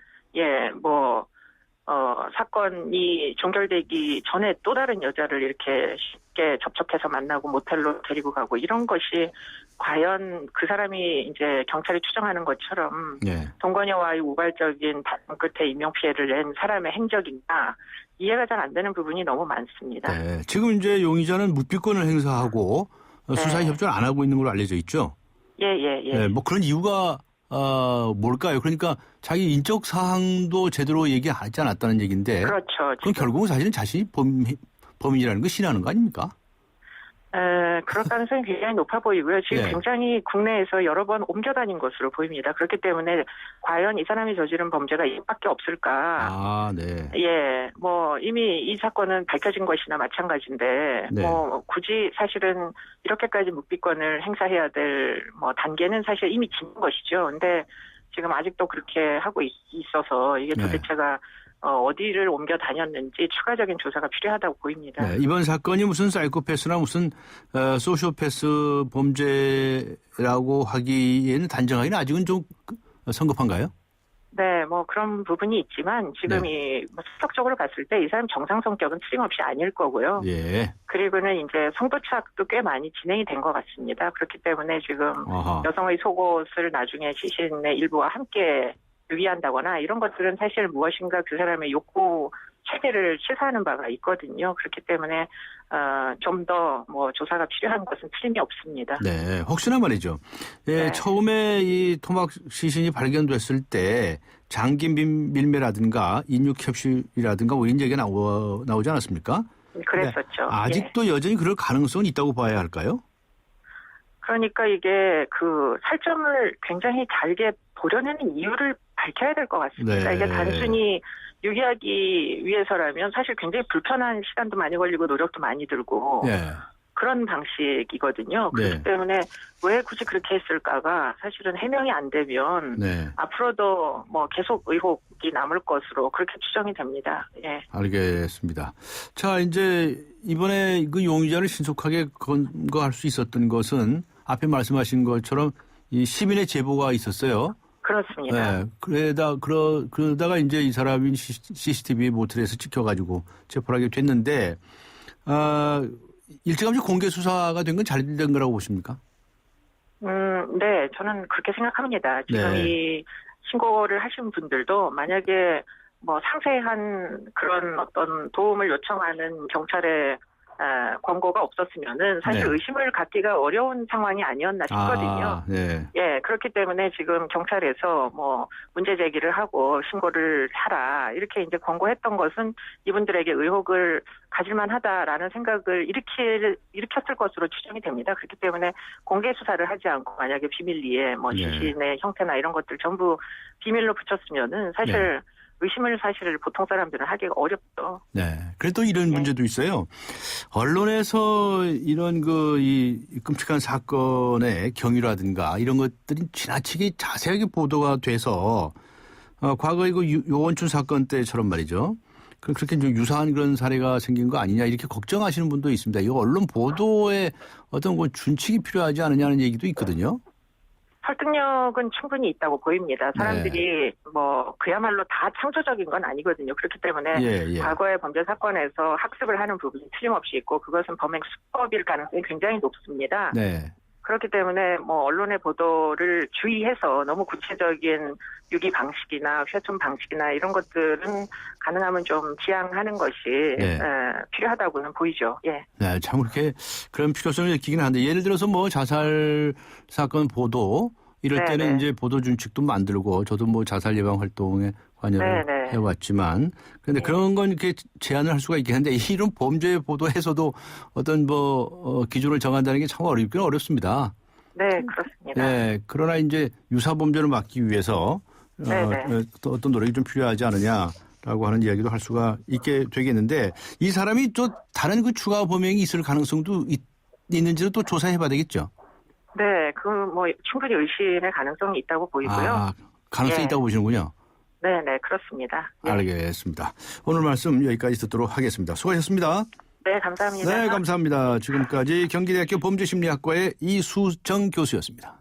사건이 종결되기 전에 또 다른 여자를 이렇게 쉽게 접촉해서 만나고 모텔로 데리고 가고 이런 것이 과연 그 사람이 이제 경찰이 추정하는 것처럼 동거녀와의 우발적인 다툼 끝에 인명피해를 낸 사람의 행적인가 이해가 잘 안 되는 부분이 너무 많습니다. 네. 지금 이제 용의자는 묵비권을 행사하고 수사에 협조를 안 하고 있는 걸로 알려져 있죠? 예. 네, 그런 이유가 뭘까요? 그러니까 자기 인적 사항도 제대로 얘기하지 않았다는 얘기인데. 그렇죠. 그럼 결국은 사실은 자신이 범인이라는 걸 신뢰하는 거 아닙니까? 그럴 가능성이 굉장히 높아 보이고요. 지금 예. 굉장히 국내에서 여러 번 옮겨 다닌 것으로 보입니다. 그렇기 때문에 과연 이 사람이 저지른 범죄가 이밖에 없을까? 네. 예, 이미 이 사건은 밝혀진 것이나 마찬가지인데, 굳이 사실은 이렇게까지 묵비권을 행사해야 될 단계는 사실 이미 지난 것이죠. 근데 지금 아직도 그렇게 하고 있어서 이게 도대체가 어디를 옮겨 다녔는지 추가적인 조사가 필요하다고 보입니다. 네, 이번 사건이 무슨 사이코패스나 무슨 소시오패스 범죄라고 하기에는 단정하기는 아직은 좀 성급한가요? 네, 뭐 그런 부분이 있지만 지금 이 수석적으로 봤을 때 이 사람 정상 성격은 틀림없이 아닐 거고요. 예. 그리고는 이제 성도착도 꽤 많이 진행이 된 것 같습니다. 그렇기 때문에 지금 아하. 여성의 속옷을 나중에 시신의 일부와 함께 유기한다거나 이런 것들은 사실 무엇인가 그 사람의 욕구 체계를 시사하는 바가 있거든요. 그렇기 때문에 좀 더 뭐 조사가 필요한 것은 틀림이 없습니다. 네, 혹시나 말이죠. 예, 처음에 이 토막 시신이 발견됐을 때 장기 밀매라든가 인육 캡슐이라든가 뭐 이런 얘기가 나오지 않았습니까? 그랬었죠. 아직도 여전히 그럴 가능성은 있다고 봐야 할까요? 그러니까 이게 그 살점을 굉장히 잘게 보려내는 이유를 밝혀야 될 것 같습니다. 네. 이게 단순히 유기하기 위해서라면 사실 굉장히 불편한 시간도 많이 걸리고 노력도 많이 들고 그런 방식이거든요. 그렇기 때문에 왜 굳이 그렇게 했을까가 사실은 해명이 안 되면 앞으로도 뭐 계속 의혹이 남을 것으로 그렇게 추정이 됩니다. 예. 알겠습니다. 자, 이제 이번에 그 용의자를 신속하게 검거할 수 있었던 것은 앞에 말씀하신 것처럼 이 시민의 제보가 있었어요. 그렇습니다. 네. 그러다가 이제 이 사람이 CCTV 모텔에서 찍혀가지고 체포를 하게 됐는데, 일찌감치 공개 수사가 된 건 잘 된 거라고 보십니까? 네, 저는 그렇게 생각합니다. 지금 이 신고를 하신 분들도 만약에 뭐 상세한 그런 어떤 도움을 요청하는 경찰의 권고가 없었으면은 사실 의심을 갖기가 어려운 상황이 아니었나 싶거든요. 예, 그렇기 때문에 지금 경찰에서 뭐 문제 제기를 하고 신고를 하라 이렇게 이제 권고했던 것은 이분들에게 의혹을 가질만하다라는 생각을 일으켰을 것으로 추정이 됩니다. 그렇기 때문에 공개 수사를 하지 않고 만약에 비밀리에 뭐 시신의 형태나 이런 것들 전부 비밀로 붙였으면은 사실 의심을 사실 보통 사람들은 하기가 어렵죠. 네. 그래도 이런 문제도 있어요. 언론에서 이런 이 끔찍한 사건의 경위라든가 이런 것들이 지나치게 자세하게 보도가 돼서 과거에 그 요원춘 사건 때처럼 말이죠. 그렇게 좀 유사한 그런 사례가 생긴 거 아니냐 이렇게 걱정하시는 분도 있습니다. 이 언론 보도에 어떤 준칙이 필요하지 않느냐는 얘기도 있거든요. 설득력은 충분히 있다고 보입니다. 사람들이 뭐 그야말로 다 창조적인 건 아니거든요. 그렇기 때문에 과거의 범죄 사건에서 학습을 하는 부분이 틀림없이 있고 그것은 범행 수법일 가능성이 굉장히 높습니다. 그렇기 때문에 뭐 언론의 보도를 주의해서 너무 구체적인 유기 방식이나 훼손 방식이나 이런 것들은 가능하면 좀 지양하는 것이 필요하다고는 보이죠. 예. 네, 참 그렇게 그런 필요성을 느끼긴 한데 예를 들어서 뭐 자살 사건 보도 이럴 때는 이제 보도 준칙도 만들고 저도 뭐 자살 예방 활동에 관여를 해왔지만 그런데 그런 건 이렇게 제한을 할 수가 있긴 한데 이런 범죄 보도에서도 어떤 기준을 정한다는 게 참 어렵긴 어렵습니다. 네, 그렇습니다. 네, 그러나 이제 유사 범죄를 막기 위해서 어떤 노력이 좀 필요하지 않느냐라고 하는 이야기도 할 수가 있게 되겠는데 이 사람이 또 다른 그 추가 범행이 있을 가능성도 있는지도 또 조사해봐야 되겠죠. 네, 뭐 충분히 의심의 가능성이 있다고 보이고요. 가능성이 있다고 보시는군요. 네, 그렇습니다. 알겠습니다. 오늘 말씀 여기까지 듣도록 하겠습니다. 수고하셨습니다. 네, 감사합니다. 네, 감사합니다. 지금까지 경기대학교 범죄심리학과의 이수정 교수였습니다.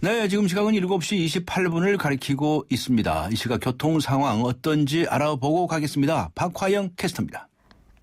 네, 지금 시각은 7시 28분을 가리키고 있습니다. 이 시각 교통 상황 어떤지 알아보고 가겠습니다. 박화영 캐스터입니다.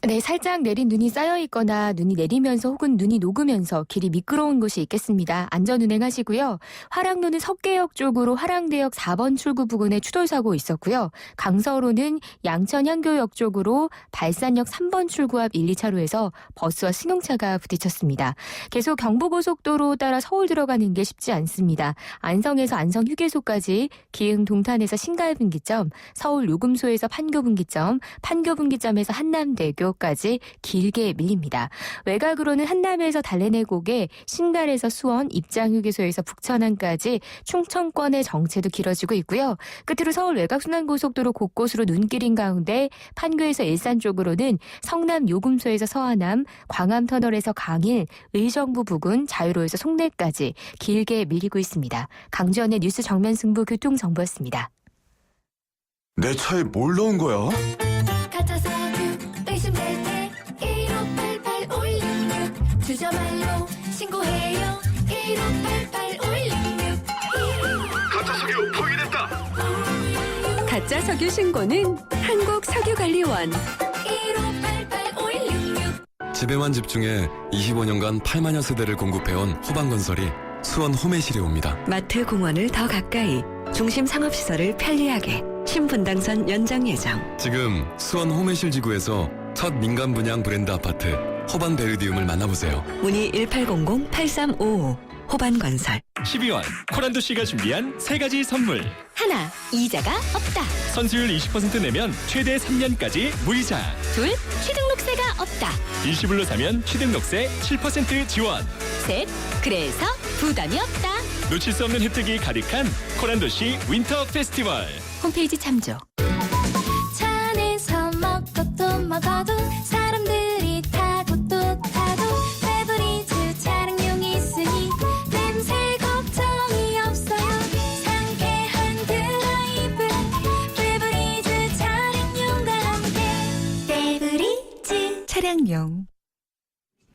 네, 살짝 내린 눈이 쌓여 있거나 눈이 내리면서 혹은 눈이 녹으면서 길이 미끄러운 곳이 있겠습니다. 안전 운행하시고요. 화랑로는 석계역 쪽으로 화랑대역 4번 출구 부근에 추돌사고 있었고요. 강서로는 양천 향교역 쪽으로 발산역 3번 출구 앞 1, 2차로에서 버스와 승용차가 부딪혔습니다. 계속 경부고속도로 따라 서울 들어가는 게 쉽지 않습니다. 안성에서 안성 휴게소까지, 기흥 동탄에서 신갈분기점, 서울 요금소에서 판교분기점, 판교분기점에서 한남대교 까지 길게 밀립니다. 외곽으로는 한남에서 달래내곡에, 신갈에서 수원, 입장휴게소에서 북천안까지 충청권의 정체도 길어지고 있고요. 끝으로 서울 외곽순환고속도로 곳곳으로 눈길인 가운데 판교에서 일산 쪽으로는 성남 요금소에서 서하남, 광암터널에서 강일, 의정부 부근, 자유로에서 송내까지 길게 밀리고 있습니다. 강주현의 뉴스 정면 승부 교통정보였습니다. 내 차에 뭘 넣은 거야? 의심될 때 1588 516 주저 말로 신고해요. 1588 가짜 석유 신고는 한국석유관리원. 집에만 집중해 25년간 8만여 세대를 공급해온 호반건설이 수원 홈의실에 옵니다. 마트 공원을 더 가까이, 중심 상업시설을 편리하게, 신분당선 연장 예정. 지금 수원 홈의실 지구에서 첫 민간 분양 브랜드 아파트 호반 베르디움을 만나보세요. 문의 1800-8355 호반건설. 12월 코란도 씨가 준비한 3가지 선물. 하나, 이자가 없다. 선수율 20% 내면 최대 3년까지 무이자. 둘, 취등록세가 없다. 일시불로 사면 취등록세 7% 지원. 셋, 그래서 부담이 없다. 놓칠 수 없는 혜택이 가득한 코란도시 윈터 페스티벌. 홈페이지 참조. 차 안에서 먹고 또 먹어도 사람들이 타고 또 타도 페브리즈 차량용이 있으니 냄새 걱정이 없어요. 상쾌한 드라이브 페브리즈 차량용과 함께 페브리즈 차량용.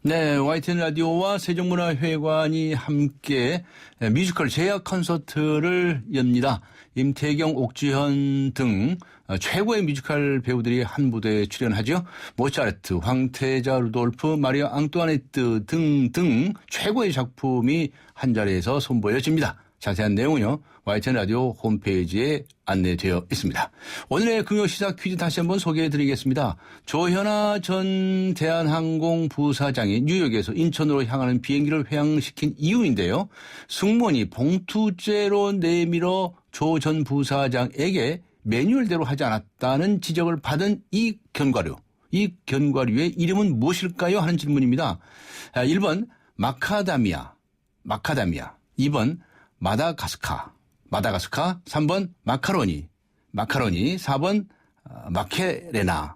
네, YTN 라디오와 세종문화회관이 함께 뮤지컬 제약 콘서트를 엽니다. 임태경, 옥주현 등 최고의 뮤지컬 배우들이 한 무대에 출연하죠. 모차르트, 황태자, 루돌프, 마리아 앙뚜아네트 등등 최고의 작품이 한자리에서 선보여집니다. 자세한 내용은요, YTN 라디오 홈페이지에 안내되어 있습니다. 오늘의 금요시사 퀴즈 다시 한번 소개해드리겠습니다. 조현아 전 대한항공 부사장이 뉴욕에서 인천으로 향하는 비행기를 회항시킨 이유인데요. 승무원이 봉투째로 내밀어 조 전 부사장에게 매뉴얼대로 하지 않았다는 지적을 받은 이 견과류. 이 견과류의 이름은 무엇일까요? 하는 질문입니다. 1번 마카다미아. 2번 마다가스카, 3번 마카로니, 4번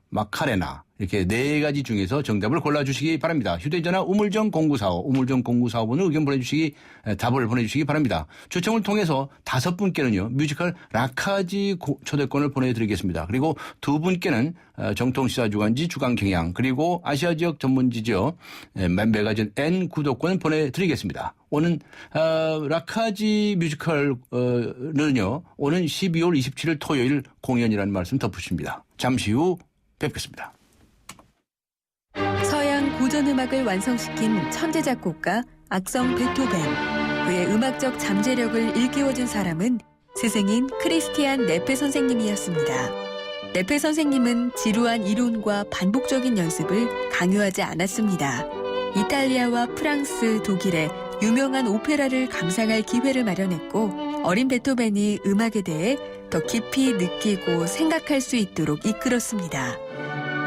마카레나 이렇게 4가지 중에서 정답을 골라주시기 바랍니다. 휴대전화 우물정 0945번으로 의견 보내주시기, 답을 보내주시기 바랍니다. 추첨을 통해서 5분께는요 뮤지컬 라카지 초대권을 보내드리겠습니다. 그리고 2분께는 정통시사주간지 주간경향 그리고 아시아 지역 전문지죠 매거진 N 구독권 보내드리겠습니다. 오늘 라카지 뮤지컬은요 오는 12월 27일 토요일 공연이라는 말씀 덧붙입니다. 잠시 후 뵙겠습니다. 서양 고전음악을 완성시킨 천재 작곡가 악성 베토벤. 그의 음악적 잠재력을 일깨워준 사람은 스승인 크리스티안 네페 선생님이었습니다. 네페 선생님은 지루한 이론과 반복적인 연습을 강요하지 않았습니다. 이탈리아와 프랑스, 독일의 유명한 오페라를 감상할 기회를 마련했고 어린 베토벤이 음악에 대해 더 깊이 느끼고 생각할 수 있도록 이끌었습니다.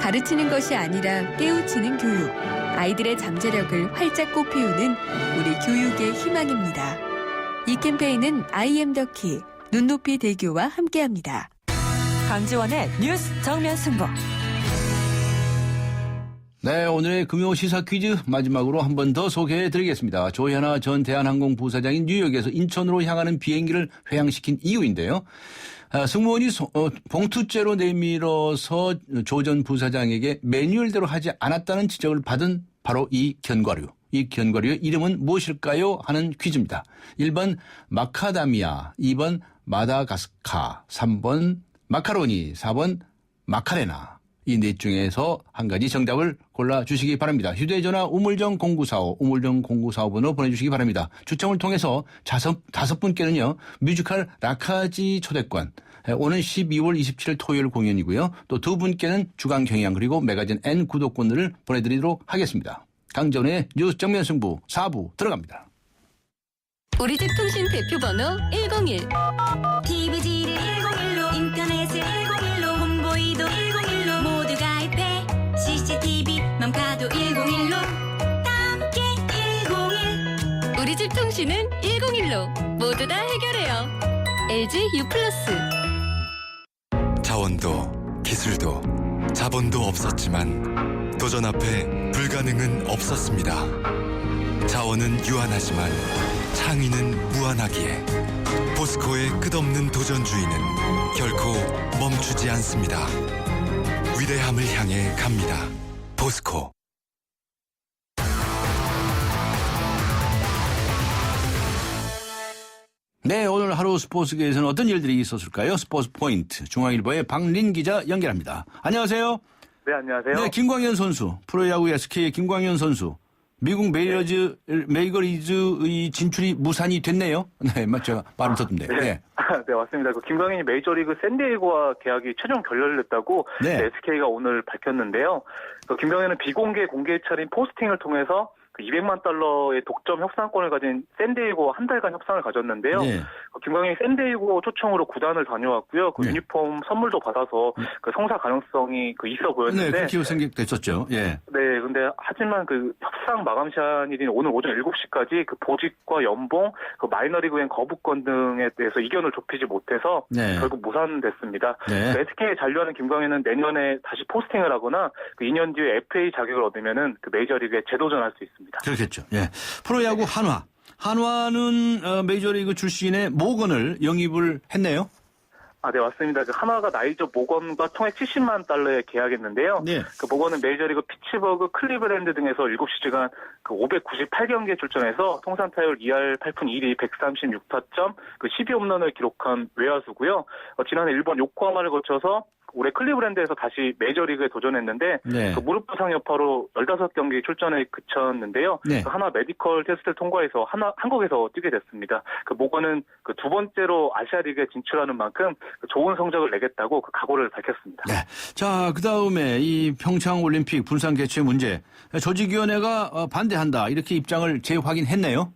가르치는 것이 아니라 깨우치는 교육, 아이들의 잠재력을 활짝 꽃피우는 우리 교육의 희망입니다. 이 캠페인은 I am the key, 눈높이 대교와 함께합니다. 강지원의 뉴스 정면 승부. 네, 오늘의 금요 시사 퀴즈 마지막으로 한 번 더 소개해드리겠습니다. 조현아 전 대한항공 부사장이 뉴욕에서 인천으로 향하는 비행기를 회항시킨 이유인데요. 승무원이 봉투째로 내밀어서 조 전 부사장에게 매뉴얼대로 하지 않았다는 지적을 받은 바로 이 견과류. 이 견과류의 이름은 무엇일까요? 하는 퀴즈입니다. 1번 마카다미아, 2번 마다가스카, 3번 마카로니, 4번 마카레나. 이 넷 중에서 한 가지 정답을 골라주시기 바랍니다. 휴대전화 우물정 0945번으로 보내주시기 바랍니다. 추첨을 통해서 5분께는요. 뮤지컬 라카지 초대권, 오는 12월 27일 토요일 공연이고요. 또 2분께는 주간경향 그리고 매거진 N 구독권을 보내드리도록 하겠습니다. 강정의 뉴스 정면 승부 4부 들어갑니다. 우리 집 통신 대표번호 101. TV지를 101로, 인터넷을 101로, 홍보이도 101로, 모두 가입해. CCTV, 맘카도 101로, 함께 101. 우리 집 통신은 101로, 모두 다 해결해요. LG U+. 자원도, 기술도, 자본도 없었지만 도전 앞에 불가능은 없었습니다. 자원은 유한하지만 창의는 무한하기에 포스코의 끝없는 도전주의는 결코 멈추지 않습니다. 위대함을 향해 갑니다. 포스코. 네, 오늘 하루 스포츠계에서는 어떤 일들이 있었을까요? 스포츠 포인트 중앙일보의 박린 기자 연결합니다. 안녕하세요. 네, 안녕하세요. 네, 김광현 선수, 프로야구 SK의 김광현 선수. 미국 메이저리그의 진출이 무산이 됐네요. 네, 제가 말을 듣던데. 네. 네, 맞습니다. 그 김광현이 메이저리그 샌디에이고와 계약이 최종 결렬됐다고 네. SK가 오늘 밝혔는데요. 김광현은 비공개 공개 차린 포스팅을 통해서 그 $200만 독점 협상권을 가진 샌디에이고와 한 달간 협상을 가졌는데요. 네. 김광현이 샌디에이고 초청으로 구단을 다녀왔고요. 그 네. 유니폼 선물도 받아서 그 성사 가능성이 있어 보였는데. 네, 그렇게 생각됐었죠. 예. 네, 근데 하지만 그 협상 마감 시한일인 오늘 오전 7시까지 그 보직과 연봉, 그 마이너리그행 거부권 등에 대해서 이견을 좁히지 못해서 네. 결국 무산됐습니다. 네. 그 SK에 잔류하는 김광현은 내년에 다시 포스팅을 하거나 그 2년 뒤에 FA 자격을 얻으면은 그 메이저리그에 재도전할 수 있습니다. 그렇겠죠. 예. 프로야구 한화. 한화는 메이저리그 출신의 모건을 영입을 했네요. 아, 네, 맞습니다. 그 한화가 나이저 모건과 총액 $70만 계약했는데요. 네. 그 모건은 메이저리그 피츠버그, 클리브랜드 등에서 7시간 그 598경기에 출전해서 통산 타율 2할 8푼 1리 136타점, 그 12홈런을 기록한 외야수고요. 지난해 일본 요코하마를 거쳐서 올해 클리브랜드에서 다시 메이저리그에 도전했는데 네. 그 무릎 부상 여파로 15경기 출전에 그쳤는데요. 네. 그 하나 메디컬 테스트를 통과해서 한국에서 뛰게 됐습니다. 그 모건은 그 두 번째로 아시아리그에 진출하는 만큼 그 좋은 성적을 내겠다고 그 각오를 밝혔습니다. 네. 자, 그다음에 이 평창 올림픽 분산 개최 문제 조직위원회가 반대한다 이렇게 입장을 재확인했네요.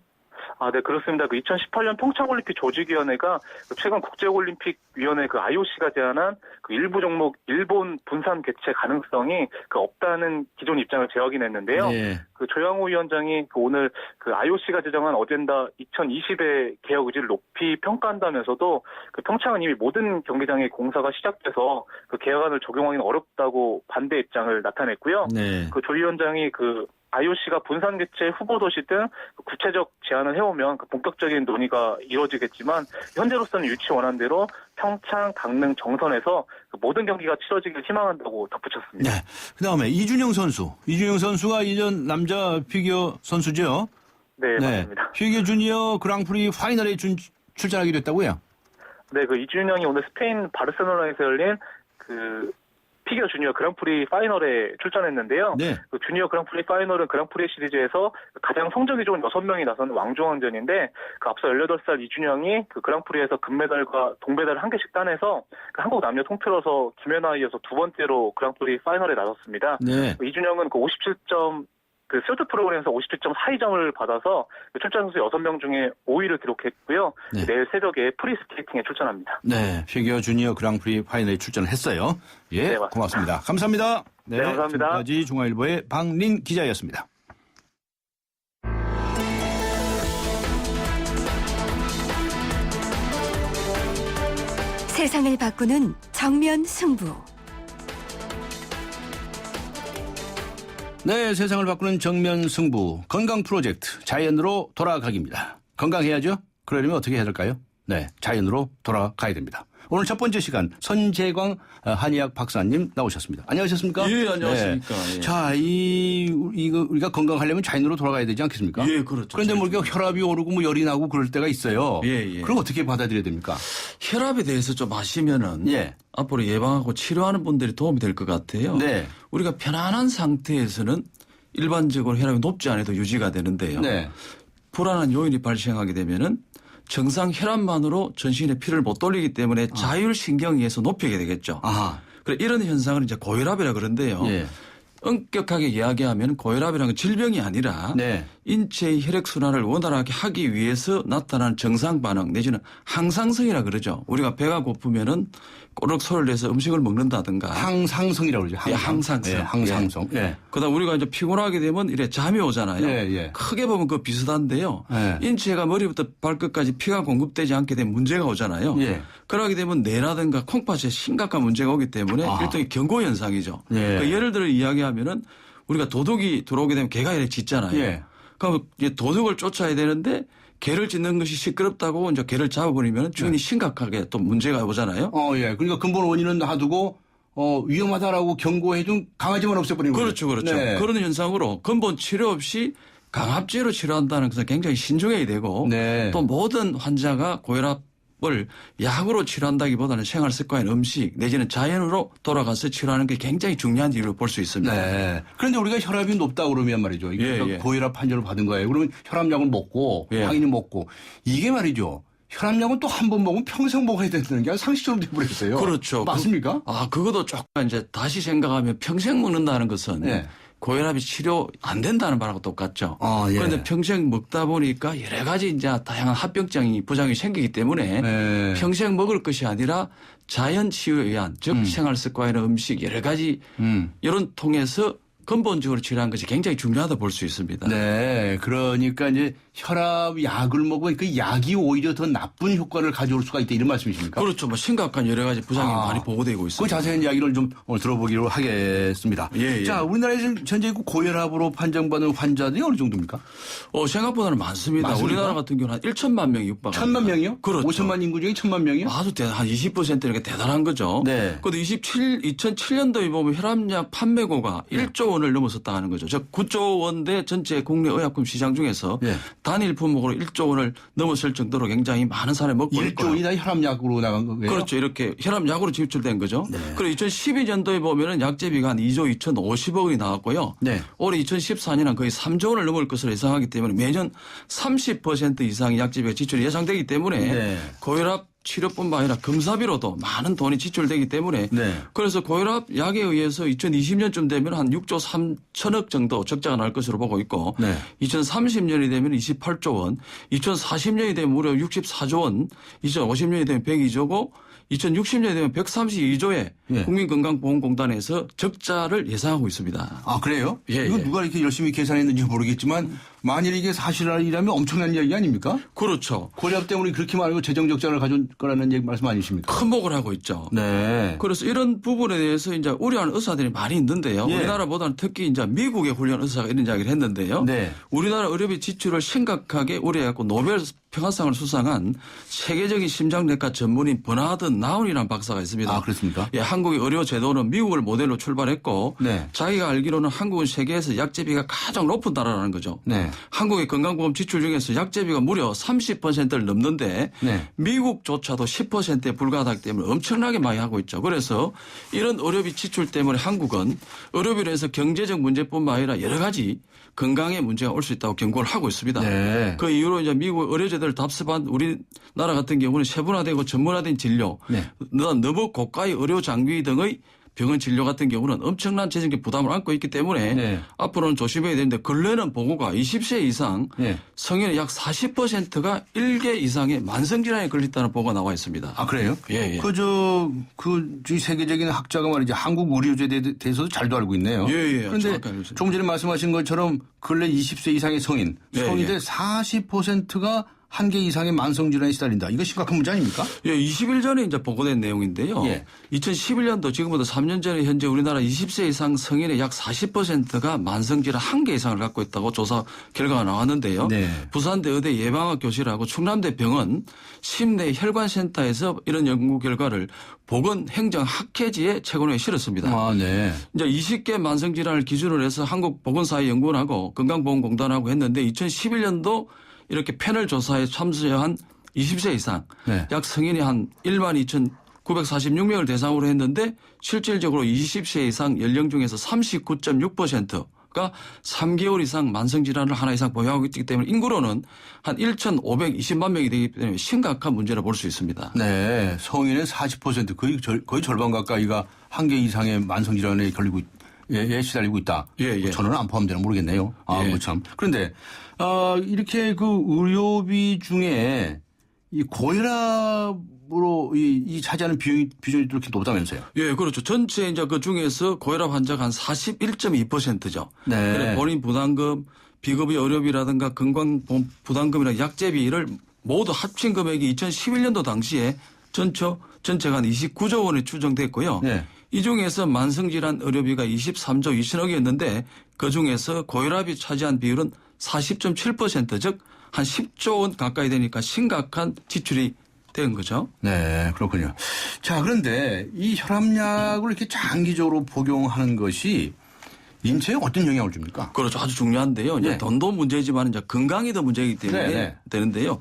아, 네, 그렇습니다. 그 2018년 평창올림픽 조직위원회가 최근 국제올림픽위원회 그 IOC가 제안한 그 일부 종목 일본 분산 개최 가능성이 그 없다는 기존 입장을 재확인했는데요. 네. 그 조양호 위원장이 그 오늘 그 IOC가 제정한 어젠다 2020의 개혁 의지를 높이 평가한다면서도 그 평창은 이미 모든 경기장의 공사가 시작돼서 그 개혁안을 적용하기는 어렵다고 반대 입장을 나타냈고요. 네. 그 조 위원장이 그 IOC가 분산 개최 후보 도시 등 구체적 제안을 해오면 그 본격적인 논의가 이루어지겠지만 현재로서는 유치 원안대로 평창, 강릉, 정선에서 그 모든 경기가 치러지길 희망한다고 덧붙였습니다. 네. 그다음에 이준영 선수. 이준영 선수가 이전 남자 피겨 선수죠. 네, 맞습니다. 피겨 주니어 그랑프리 파이널에 출전하게 됐다고요? 네, 그 이준영이 오늘 스페인 바르셀로나에서 열린 그 피겨 주니어 그랑프리 파이널에 출전했는데요. 네. 그 주니어 그랑프리 파이널은 그랑프리 시리즈에서 가장 성적이 좋은 6명이 나선 왕중왕전인데 그 앞서 18살 이준영이 그 그랑프리에서 금메달과 동메달을 한 개씩 따내서 그 한국 남녀 통틀어서 김연아에 이어서 두 번째로 그랑프리 파이널에 나섰습니다. 네. 이준영은 그 57점 그 쇼트 프로그램에서 57.42점을 받아서 그 출전 선수 6명 중에 5위를 기록했고요. 네. 내일 새벽에 프리스케이팅에 출전합니다. 네, 피겨 주니어 그랑프리 파이널에 출전을 했어요. 예, 네, 맞습니다. 고맙습니다. 감사합니다. 네, 감사합니다. 지금까지 중앙일보의 박린 기자였습니다. 세상을 바꾸는 정면 승부. 네, 세상을 바꾸는 정면 승부 건강 프로젝트 자연으로 돌아가기입니다. 건강해야죠? 그러려면 어떻게 해야 될까요? 네, 자연으로 돌아가야 됩니다. 오늘 첫 번째 시간 선재광 한의학 박사님 나오셨습니다. 안녕하셨습니까? 예, 안녕하십니까. 네. 예. 자, 우리가 건강하려면 자연으로 돌아가야 되지 않겠습니까? 예, 그렇죠. 그런데 뭐 이렇게 혈압이 오르고 뭐 열이 나고 그럴 때가 있어요. 예. 그럼 어떻게 받아들여야 됩니까? 혈압에 대해서 좀 아시면은 예. 앞으로 예방하고 치료하는 분들이 도움이 될 것 같아요. 네. 우리가 편안한 상태에서는 일반적으로 혈압이 높지 않아도 유지가 되는데요. 네. 불안한 요인이 발생하게 되면은 정상 혈압만으로 전신에 피를 못 돌리기 때문에 자율신경에 의해서 높이게 되겠죠. 아하. 그래 이런 현상을 이제 고혈압이라 그러는데요. 예. 엄격하게 이야기하면 고혈압이라는 건 질병이 아니라 네. 인체의 혈액순환을 원활하게 하기 위해서 나타나는 정상 반응 내지는 항상성이라 그러죠. 우리가 배가 고프면은 꼬르륵 소리를 내서 음식을 먹는다든가. 항상성이라고 그러죠. 예, 항상성. 네, 항상성. 예. 예. 그다음 우리가 이제 피곤하게 되면 이래 잠이 오잖아요. 예. 크게 보면 그거 비슷한데요. 예. 인체가 머리부터 발끝까지 피가 공급되지 않게 되면 문제가 오잖아요. 예. 그러게 되면 뇌라든가 콩팥에 심각한 문제가 오기 때문에 일종의 경고 현상이죠. 예. 그러니까 예를 들어 이야기하면은 우리가 도둑이 들어오게 되면 개가 이렇게 짖잖아요. 예. 그럼 이제 도둑을 쫓아야 되는데 개를 짖는 것이 시끄럽다고 이제 개를 잡아버리면 주인이 심각하게 또 문제가 오잖아요. 예. 그러니까 근본 원인은 놔두고 위험하다라고 경고해준 강아지만 없애버리는 거죠. 그렇죠. 네. 그런 현상으로 근본 치료 없이 강압제로 치료한다는 것은 굉장히 신중해야 되고 네. 또 모든 환자가 고혈압을 약으로 치료한다기보다는 생활 습관, 음식 내지는 자연으로 돌아가서 치료하는 게 굉장히 중요한 일로 볼 수 있습니다. 네. 그런데 우리가 혈압이 높다 그러면 말이죠. 이게 예, 예. 고혈압 판정을 받은 거예요. 그러면 혈압약을 먹고 예. 당연히 먹고 이게 말이죠. 혈압약은 또 한 번 먹으면 평생 먹어야 된다는 게 상식적으로 돼버렸어요. 그렇죠. 맞습니까? 그것도 조금 이제 다시 생각하면 평생 먹는다는 것은 예. 고혈압이 치료 안 된다는 말하고 똑같죠. 예. 그런데 평생 먹다 보니까 여러 가지 이제 다양한 합병증이 부작용이 생기기 때문에 네. 평생 먹을 것이 아니라 자연 치유에 의한 즉 생활 습관이나 음식 여러 가지 이런 통해서 근본적으로 치료하는 것이 굉장히 중요하다 볼 수 있습니다. 네. 그러니까 이제 혈압약을 먹으면 그 약이 오히려 더 나쁜 효과를 가져올 수가 있다 이런 말씀이십니까? 그렇죠. 뭐 심각한 여러 가지 부작용이 많이 보고되고 있습니다. 그 자세한 이야기를 좀 오늘 들어보기로 하겠습니다. 예. 자, 우리나라에서 현재 고혈압으로 판정받는 환자들이 어느 정도입니까? 생각보다는 많습니다. 맞습니까? 우리나라 같은 경우는 한 1천만 명이 육박합니다. 1,000만 명이요? 그렇죠. 5천만 인구 중에 1,000만 명이요? 아주 한 20%니까 대단한 거죠. 네. 그런데 2007년도에 보면 혈압약 판매고가 1조 원을 넘어섰다 하는 거죠. 즉 9조 원대 전체 국내 의약품 시장 중에서 네. 단일 품목으로 1조 원을 넘어설 정도로 굉장히 많은 사람이 먹고 1조 원이 다 혈압약으로 나간 거예요? 그렇죠. 이렇게 혈압약으로 지출된 거죠. 네. 그리고 2012년도에 보면은 약제비가 한 2조 2,050억 원이 나왔고요. 네. 올해 2014년은 거의 3조 원을 넘을 것으로 예상하기 때문에 매년 30% 이상의 약제비가 지출이 예상되기 때문에 네. 고혈압 치료뿐만 아니라 검사비로도 많은 돈이 지출되기 때문에 네. 그래서 고혈압 약에 의해서 2020년쯤 되면 한 6조 3천억 정도 적자가 날 것으로 보고 있고 네. 2030년이 되면 28조 원, 2040년이 되면 무려 64조 원, 2050년이 되면 102조고 2060년이 되면 132조의 예. 국민건강보험공단에서 적자를 예상하고 있습니다. 아, 그래요? 예, 이거 예. 누가 이렇게 열심히 계산했는지 모르겠지만 만일 이게 사실이라면 엄청난 이야기 아닙니까? 그렇죠. 고혈압 때문에 그렇게 많은 재정 적자를 가져올 거라는 얘기 말씀 아니십니까? 큰 목을 하고 있죠. 네. 그래서 이런 부분에 대해서 이제 우려하는 의사들이 많이 있는데요. 예. 우리나라보다는 특히 이제 미국의 훌륭한 의사가 이런 이야기를 했는데요. 네. 우리나라 의료비 지출을 심각하게 우려해갖고 노벨 평화상을 수상한 세계적인 심장내과 전문인 버나드 나운이라는 박사가 있습니다. 아, 그렇습니까? 예, 한국의 의료 제도는 미국을 모델로 출발했고 네. 자기가 알기로는 한국은 세계에서 약제비가 가장 높은 나라라는 거죠. 네. 한국의 건강보험 지출 중에서 약제비가 무려 30%를 넘는데 네. 미국조차도 10%에 불과하기 때문에 엄청나게 많이 하고 있죠. 그래서 이런 의료비 지출 때문에 한국은 의료비로 해서 경제적 문제뿐만 아니라 여러 가지 건강에 문제가 올 수 있다고 경고를 하고 있습니다. 네. 그 이후로 이제 미국 의료제도를 답습한 우리나라 같은 경우는 세분화되고 전문화된 진료, 네. 너무 고가의 의료 장비 등의 병원 진료 같은 경우는 엄청난 재정적 부담을 안고 있기 때문에 네. 앞으로는 조심해야 되는데 근래는 보고가 20세 이상 네. 성인의 약 40%가 1개 이상의 만성질환에 걸렸다는 보고가 나와 있습니다. 아, 그래요? 예, 예. 세계적인 학자가 말이죠. 한국 의료제에 대해서도 잘도 알고 있네요. 예, 예. 그런데 정확하게 알고 있습니다. 조금 전에 말씀하신 것처럼 근래 20세 이상의 성인, 예, 성인들 예. 40%가 한 개 이상의 만성질환에 시달린다. 이거 심각한 문제 아닙니까? 예, 20일 전에 이제 보고된 내용인데요. 예. 2011년도 지금부터 3년 전에 현재 우리나라 20세 이상 성인의 약 40%가 만성질환 한 개 이상을 갖고 있다고 조사 결과가 나왔는데요. 네. 부산대 의대 예방학 교실하고 충남대 병원 심내 혈관센터에서 이런 연구 결과를 보건행정학회지에 최고위에 실었습니다. 아, 네. 이제 20개 만성질환을 기준으로 해서 한국보건사회연구원하고 건강보험공단하고 했는데 2011년도 이렇게 패널 조사에 참여한 20세 이상 네. 약 성인이 한 12,946명을 대상으로 했는데 실질적으로 20세 이상 연령 중에서 39.6%가 3개월 이상 만성질환을 하나 이상 보유하고 있기 때문에 인구로는 한 1,520만 명이 되기 때문에 심각한 문제라 볼 수 있습니다. 네. 성인의 40% 거의 절반 가까이가 한 개 이상의 만성질환에 걸리고 시달리고 있다. 예, 예. 저는 안 포함되나 모르겠네요. 아, 예. 뭐 참. 그런데 이렇게 그 의료비 중에 이 고혈압으로 이 차지하는 비중이 이렇게 높다면서요? 예, 그렇죠. 전체 이제 그 중에서 고혈압 환자가 한 41.2%죠. 네. 그래 본인 부담금, 비급여 의료비라든가 건강 부담금이나 약제비를 모두 합친 금액이 2011년도 당시에 전체가 한 29조 원에 추정됐고요. 네. 이 중에서 만성질환 의료비가 23조 2천억이었는데 그 중에서 고혈압이 차지한 비율은 40.7%, 즉 한 10조 원 가까이 되니까 심각한 지출이 된 거죠. 네, 그렇군요. 자, 그런데 이 혈압약을 이렇게 장기적으로 복용하는 것이 인체에 어떤 영향을 줍니까? 그렇죠. 아주 중요한데요. 이제 네. 돈도 문제지만 이제 건강이 더 문제이기 때문에 네. 되는데요.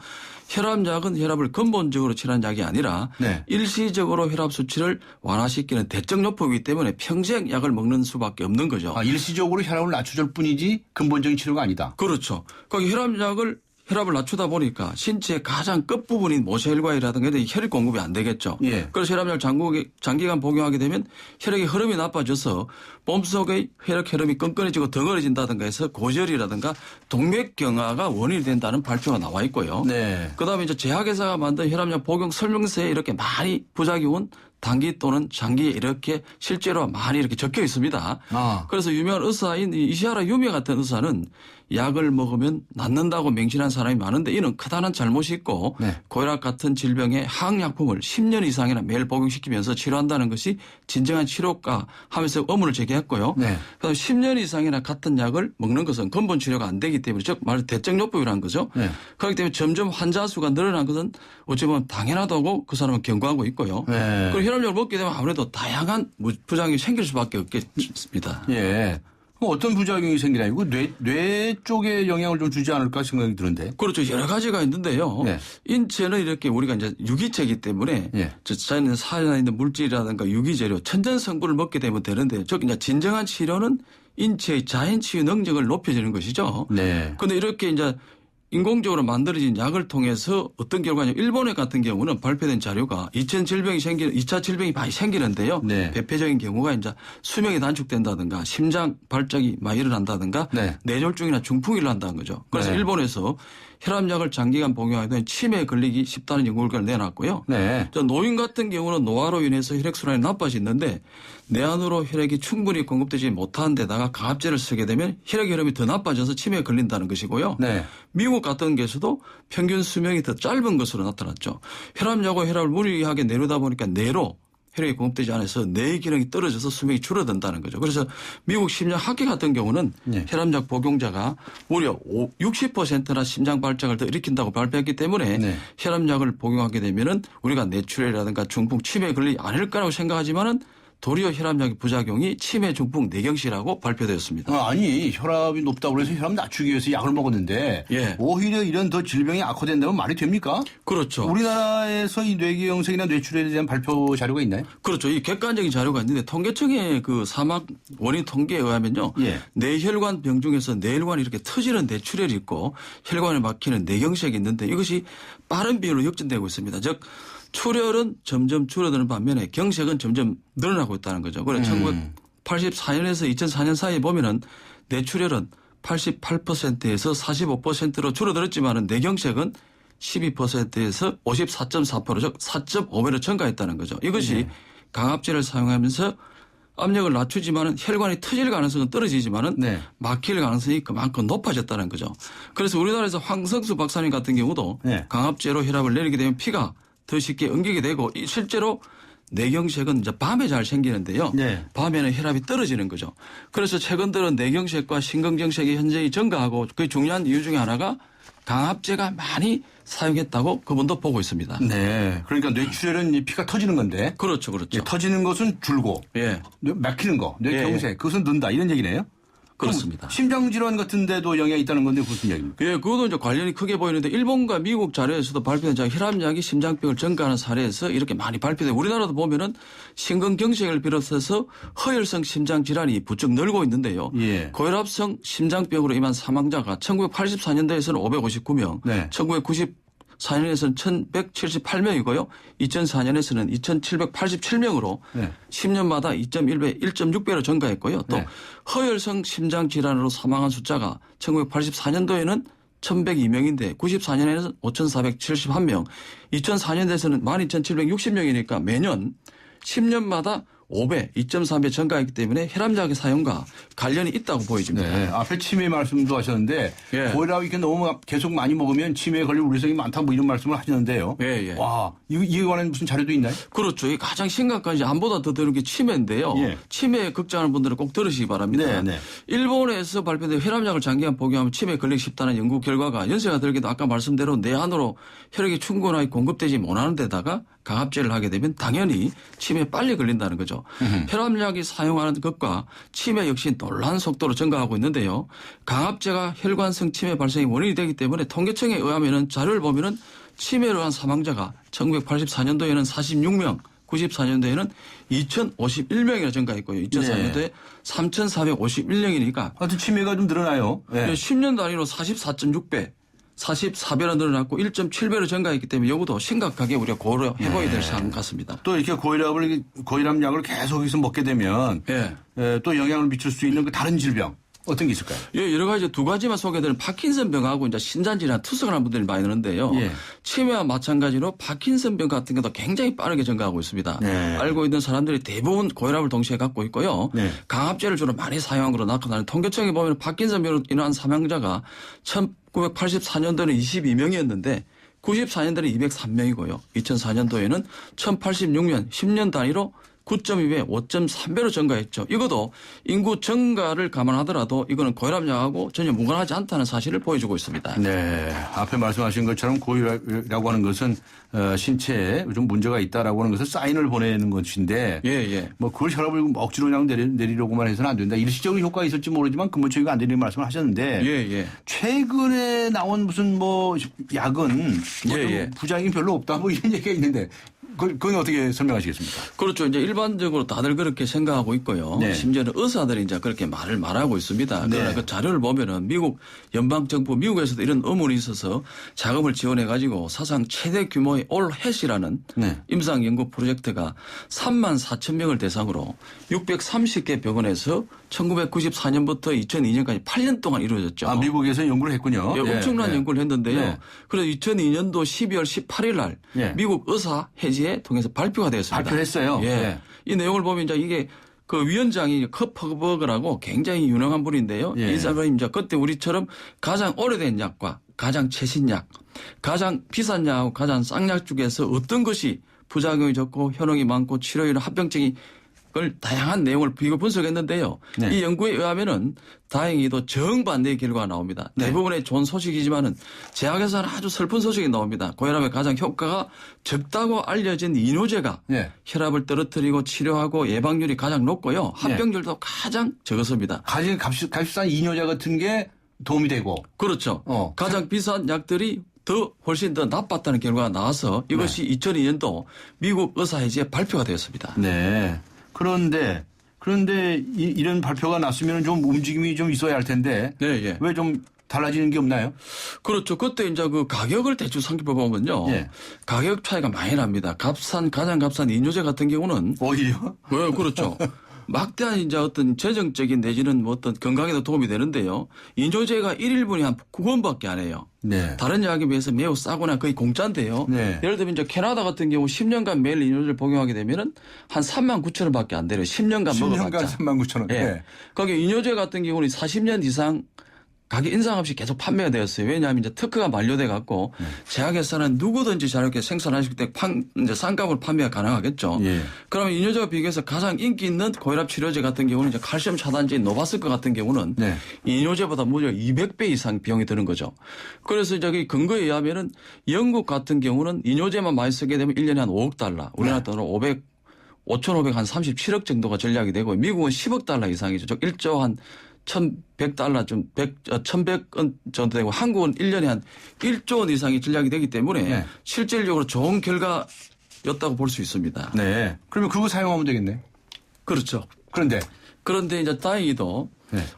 혈압약은 혈압을 근본적으로 치료하는 약이 아니라 네. 일시적으로 혈압 수치를 완화시키는 대증요법이기 때문에 평생 약을 먹는 수밖에 없는 거죠. 아, 일시적으로 혈압을 낮춰줄 뿐이지 근본적인 치료가 아니다. 그렇죠. 거기 혈압을 낮추다 보니까 신체의 가장 끝부분인 모세혈관이라든가 혈액 공급이 안 되겠죠. 예. 그래서 혈압약을 장기간 복용하게 되면 혈액의 흐름이 나빠져서 몸속의 혈액 흐름이 끈끈해지고 덩어려진다든가 해서 고지혈이라든가 동맥경화가 원인이 된다는 발표가 나와 있고요. 네. 그다음에 이제 제약회사가 만든 혈압약 복용 설명서에 이렇게 많이 부작용은 단기 또는 장기에 이렇게 실제로 많이 이렇게 적혀 있습니다. 아. 그래서 유명한 의사인 이시하라 유미 같은 의사는 약을 먹으면 낫는다고 맹신한 사람이 많은데 이는 크다는 잘못이 있고 네. 고혈압 같은 질병의 항약품을 10년 이상이나 매일 복용시키면서 치료한다는 것이 진정한 치료가 하면서 의문을 제기했고요. 네. 그다음 10년 이상이나 같은 약을 먹는 것은 근본 치료가 안 되기 때문에 즉 말 대증요법이라는 거죠. 네. 그렇기 때문에 점점 환자 수가 늘어난 것은 어찌 보면 당연하다고 그 사람은 경고하고 있고요. 네. 그리고 혈압약을 먹게 되면 아무래도 다양한 부작용이 생길 수밖에 없겠습니다. 예. 그럼 어떤 부작용이 생기나 이거 뇌 쪽에 영향을 좀 주지 않을까 생각이 드는데. 그렇죠. 여러 가지가 있는데요. 네. 인체는 이렇게 우리가 이제 유기체이기 때문에 예. 자연에 살아 있는 물질이라든가 유기재료, 천연 성분을 먹게 되면 되는데 즉 이제 진정한 치료는 인체의 자연 치유 능력을 높여주는 것이죠. 네. 그런데 이렇게 이제 인공적으로 만들어진 약을 통해서 어떤 결과냐 일본의 같은 경우는 발표된 자료가 2차 질병이 많이 생기는데요. 네. 대표적인 경우가 이제 수명이 단축된다든가 심장 발작이 많이 일어난다든가 네. 뇌졸중이나 중풍이 일어난다는 거죠. 그래서 네. 일본에서 혈압약을 장기간 복용하게 되면 치매에 걸리기 쉽다는 연구 결과를 내놨고요. 네. 노인 같은 경우는 노화로 인해서 혈액순환이 나빠지는데 내 안으로 혈액이 충분히 공급되지 못한 데다가 강압제를 쓰게 되면 혈액 흐름이 더 나빠져서 치매에 걸린다는 것이고요. 네. 미국 같은 경우에도 평균 수명이 더 짧은 것으로 나타났죠. 혈압약과 혈압을 무리하게 내려다 보니까 뇌로 혈액이 공급되지 않아서 뇌의 기능이 떨어져서 수명이 줄어든다는 거죠. 그래서 미국 심장학회 같은 경우는 네. 혈압약 복용자가 무려 60%나 심장 발작을 더 일으킨다고 발표했기 때문에 네. 혈압약을 복용하게 되면은 우리가 뇌출혈이라든가 중풍, 치매에 걸리지 않을 거라고 생각하지만은 도리어 혈압약의 부작용이 치매, 중풍, 뇌경시라고 발표되었습니다. 아니 혈압이 높다고 해서 혈압 낮추기 위해서 약을 먹었는데 예. 오히려 이런 더 질병이 악화된다면 말이 됩니까? 그렇죠. 우리나라에서 이 뇌경색이나 뇌출혈에 대한 발표 자료가 있나요? 그렇죠. 이 객관적인 자료가 있는데 통계청의 그 사망 원인 통계에 의하면요. 예. 뇌혈관 병 중에서 뇌혈관이 이렇게 터지는 뇌출혈이 있고 혈관을 막히는 뇌경색이 있는데 이것이 빠른 비율로 역전되고 있습니다. 즉 출혈은 점점 줄어드는 반면에 경색은 점점 늘어나고 있다는 거죠. 그래 1984년에서 2004년 사이에 보면은 뇌출혈은 88%에서 45%로 줄어들었지만은 뇌경색은 12%에서 54.4% 즉 4.5배로 증가했다는 거죠. 이것이 강압제를 사용하면서 압력을 낮추지만은 혈관이 터질 가능성은 떨어지지만은 네. 막힐 가능성이 그만큼 높아졌다는 거죠. 그래서 우리나라에서 황성수 박사님 같은 경우도 네. 강압제로 혈압을 내리게 되면 피가 더 쉽게 엉기게 되고 실제로 뇌경색은 이제 밤에 잘 생기는데요. 네. 밤에는 혈압이 떨어지는 거죠. 그래서 최근 들은 뇌경색과 심근경색이 현저히 증가하고 그 중요한 이유 중에 하나가 강압제가 많이 사용했다고 그분도 보고 있습니다. 네. 그러니까 뇌출혈은 이 피가 터지는 건데. 그렇죠. 그렇죠. 예, 터지는 것은 줄고 예. 막히는 거, 뇌경색 그것은 는다 이런 얘기네요. 그렇습니다. 심장질환 같은 데도 영향이 있다는 건데 무슨 얘기입니까? 예, 그것도 이제 관련이 크게 보이는데 일본과 미국 자료에서도 발표된 혈압약이 심장병을 증가하는 사례에서 이렇게 많이 발표돼 우리나라도 보면은 심근경색을 비롯해서 허혈성 심장질환이 부쩍 늘고 있는데요. 예. 고혈압성 심장병으로 인한 사망자가 1984년도에서는 559명, 네. 1994년에서는 1178명이고요. 2004년에서는 2787명으로 네. 10년마다 2.1배, 1.6배로 증가했고요. 또 네. 허혈성 심장질환으로 사망한 숫자가 1984년도에는 1102명인데 94년에는 5471명, 2004년에서는 12760명이니까 매년 10년마다 5배, 2.3배 증가했기 때문에 혈압약의 사용과 관련이 있다고 보여집니다. 네. 앞에 치매 말씀도 하셨는데 예. 고혈압이 이렇게 너무 계속 많이 먹으면 치매에 걸릴 우려성이 많다 뭐 이런 말씀을 하시는데요. 예, 예. 와, 이에 관한 무슨 자료도 있나요? 그렇죠. 이 가장 심각한 이제 암보다 더 드는 게 치매인데요. 예. 치매에 걱정하는 분들은 꼭 들으시기 바랍니다. 네, 네. 일본에서 발표된 혈압약을 장기간 복용하면 치매에 걸리기 쉽다는 연구 결과가 연세가 들기도 아까 말씀대로 내 안으로 혈액이 충분하게 공급되지 못하는 데다가 강압제를 하게 되면 당연히 치매에 빨리 걸린다는 거죠. 혈압약이 사용하는 것과 치매 역시 놀라운 속도로 증가하고 있는데요. 강압제가 혈관성 치매 발생의 원인이 되기 때문에 통계청에 의하면은 자료를 보면은 치매로 한 사망자가 1984년도에는 46명, 94년도에는 2,051명이나 증가했고요. 2004년도에 3,451명이니까. 하여튼 치매가 좀 늘어나요. 네. 10년 단위로 44.6배, 44배나 늘어났고 1.7배로 증가했기 때문에 이것도 심각하게 우리가 고려해봐야 될 사안 같습니다. 또 이렇게 고혈압 약을 계속해서 먹게 되면 또 영향을 미칠 수 있는 그 다른 질병. 어떤 게 있을까요? 예, 여러 가지 두 가지만 소개드리는 파킨슨병하고 이제 신장질환 투석을 하는 분들이 많이 있는데요. 치매와 마찬가지로 파킨슨병 같은 것도 굉장히 빠르게 증가하고 있습니다. 알고 있는 사람들이 대부분 고혈압을 동시에 갖고 있고요. 강압제를 주로 많이 사용한 걸로 나타나는 통계청에 보면 파킨슨병으로 인한 사망자가 1984년도에는 22명이었는데 94년도에는 203명이고요. 2004년도에는 1086명, 10년 단위로 9.2배, 5.3배로 증가했죠. 이것도 인구 증가를 감안하더라도 이거는 고혈압약하고 전혀 무관하지 않다는 사실을 보여주고 있습니다. 네. 앞에 말씀하신 것처럼 고혈압이라고 하는 것은 신체에 좀 문제가 있다라고 하는 것을 사인을 보내는 것인데 뭐 그걸 혈압을 억지로 그냥 내리려고만 해서는 안 된다. 일시적인 효과가 있을지 모르지만 근본적인 안 되는 말씀을 하셨는데 최근에 나온 무슨 뭐 약은 뭐 부작용이 별로 없다 뭐 이런 얘기가 있는데 그건 어떻게 설명하시겠습니까? 그렇죠. 이제 일반적으로 다들 그렇게 생각하고 있고요. 심지어는 의사들이 이제 그렇게 말하고 있습니다. 그러나 그 자료를 보면은 미국 연방정부, 미국에서도 이런 의문이 있어서 자금을 지원해가지고 사상 최대 규모의 올햇이라는 임상연구 프로젝트가 3만 4천 명을 대상으로 630개 병원에서 1994년부터 2002년까지 8년 동안 이루어졌죠. 아, 미국에서 연구를 했군요. 엄청난 연구를 했는데요. 그래서 2002년도 12월 18일 날 미국 의사 해지에 통해서 발표가 되었습니다. 발표했어요. 이 내용을 보면 이제 이게 그 위원장이 커퍼버그라고 굉장히 유명한 분인데요. 이 사람이 이제 그때 우리처럼 가장 오래된 약과 가장 최신 약, 가장 비싼 약하고 가장 싼 약 중에서 어떤 것이 부작용이 적고 효능이 많고 치료율 합병증이 그걸 다양한 내용을 비교 분석했는데요. 이 연구에 의하면은 다행히도 정반대의 결과가 나옵니다. 대부분의 좋은 소식이지만은 제약에서는 아주 슬픈 소식이 나옵니다. 고혈압의 가장 효과가 적다고 알려진 이뇨제가 혈압을 떨어뜨리고 치료하고 예방률이 가장 높고요. 합병률도 가장 적었습니다. 가장 값비싼 이뇨제 같은 게 도움이 되고. 그렇죠. 가장 비싼 약들이 훨씬 더 나빴다는 결과가 나와서 이것이 2002년도 미국 의사회지에 발표가 되었습니다. 그런데 이런 발표가 났으면 좀 움직임이 좀 있어야 할 텐데 왜 좀 달라지는 게 없나요? 그렇죠. 그때 이제 그 가격을 대충 살펴보면요. 가격 차이가 많이 납니다. 가장 값싼 이뇨제 같은 경우는 오히려? 그렇죠. 막대한 이제 어떤 재정적인 내지는 뭐 어떤 건강에도 도움이 되는데요. 이뇨제가 1일분이 한 9원밖에 안 해요. 다른 약에 비해서 매우 싸거나 거의 공짜인데요. 예를 들면 이제 캐나다 같은 경우 10년간 매일 이뇨제를 복용하게 되면은 한 39,000원밖에 안 돼요. 10년간 먹어봤자. 39,000원. 거기 이뇨제 같은 경우는 40년 이상 가격 인상 없이 계속 판매가 되었어요. 왜냐하면 이제 특허가 만료돼 갖고 제약회사는 누구든지 자유롭게 생산하실 때 이제 싼값으로 판매가 가능하겠죠. 그러면 이뇨제와 비교해서 가장 인기 있는 고혈압 치료제 같은 경우는 이제 칼슘 차단제인 노바스크 같은 경우는 이뇨제보다 무려 200배 이상 비용이 드는 거죠. 그래서 이제 그 근거에 의하면은 영국 같은 경우는 이뇨제만 많이 쓰게 되면 1년에 한 5억 달러, 우리나라 돈으로 5,537억 정도가 전략이 되고 미국은 10억 달러 이상이죠. 즉 1조 한 1,100달러 1,100원 정도 되고 한국은 1년에 한 1조 원 이상이 전략이 되기 때문에 실질적으로 좋은 결과였다고 볼 수 있습니다. 그러면 그거 사용하면 되겠네. 그렇죠. 그런데 이제 다행히도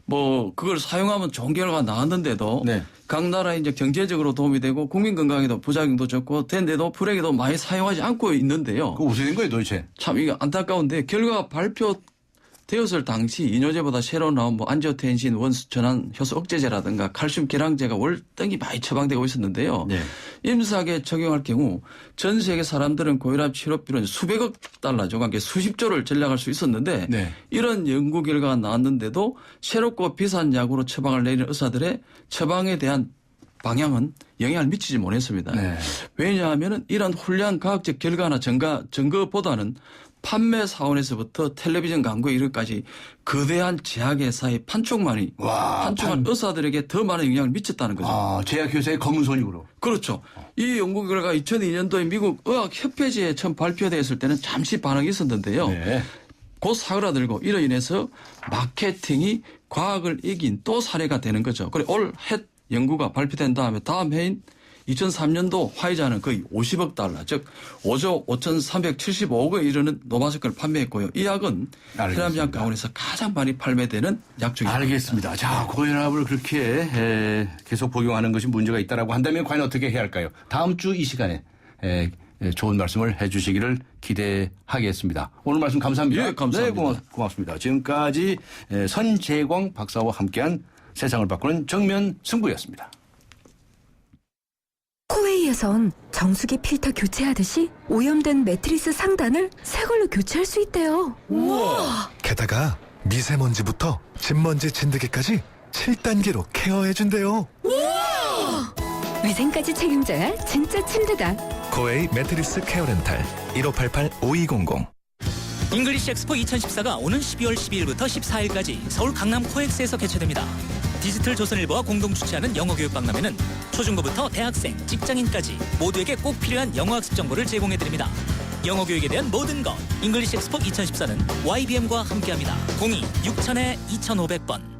뭐 그걸 사용하면 좋은 결과가 나왔는데도 각 나라에 이제 경제적으로 도움이 되고 국민 건강에도 부작용도 적고 된데도 불행에도 많이 사용하지 않고 있는데요. 그거 어떻게 된 거예요 도대체? 참 이게 안타까운데 결과가 되었을 당시 이뇨제보다 새로 나온 뭐 안지오텐신 원수 전환 효소 억제제라든가 칼슘 계량제가 월등히 많이 처방되고 있었는데요. 임상에 적용할 경우 전 세계 사람들은 고혈압 치료비는 수백억 달러죠. 그러니까 수십조를 전략할 수 있었는데 이런 연구 결과가 나왔는데도 새롭고 비싼 약으로 처방을 내리는 의사들의 처방에 대한 방향은 영향을 미치지 못했습니다. 왜냐하면 이런 훌륭한 과학적 결과나 증거보다는 판매 사원에서부터 텔레비전 광고 이런까지 거대한 제약회사의 판촉만한 의사들에게 더 많은 영향을 미쳤다는 거죠. 아, 제약회사의 검은 손익으로. 그렇죠. 이 연구 결과 2002년도에 미국 의학협회지에 처음 발표됐을 때는 잠시 반응이 있었는데요. 네. 곧 사그라들고 이로 인해서 마케팅이 과학을 이긴 또 사례가 되는 거죠. 그리고 올 햇 연구가 발표된 다음에 다음 해인 2003년도 화이자는 거의 50억 달러, 즉 5조 5,375억에 이르는 노바세크를 판매했고요. 이 약은 혈압약 가운데서 가장 많이 판매되는 약 중입니다. 알겠습니다. 자, 고혈압을 그렇게 계속 복용하는 것이 문제가 있다라고 한다면 과연 어떻게 해야 할까요? 다음 주 이 시간에 좋은 말씀을 해 주시기를 기대하겠습니다. 오늘 말씀 감사합니다. 예, 감사합니다. 네, 고맙습니다. 지금까지 선재광 박사와 함께한 세상을 바꾸는 정면 승부였습니다. 코웨이에선 정수기 필터 교체하듯이 오염된 매트리스 상단을 새 걸로 교체할 수 있대요. 우와! 게다가 미세먼지부터 진먼지 진드기까지 7단계로 케어해준대요. 우와! 위생까지 책임져야 진짜 침대다. 코웨이 매트리스 케어 렌탈 1588-5200. 잉글리시 엑스포 2014가 오는 12월 12일부터 14일까지 서울 강남 코엑스에서 개최됩니다. 디지털 조선일보와 공동 주최하는 영어교육 박람회는 초중고부터 대학생, 직장인까지 모두에게 꼭 필요한 영어학습 정보를 제공해드립니다. 영어교육에 대한 모든 것, 잉글리시 엑스포 2014는 YBM과 함께합니다. 02-6000-2500번.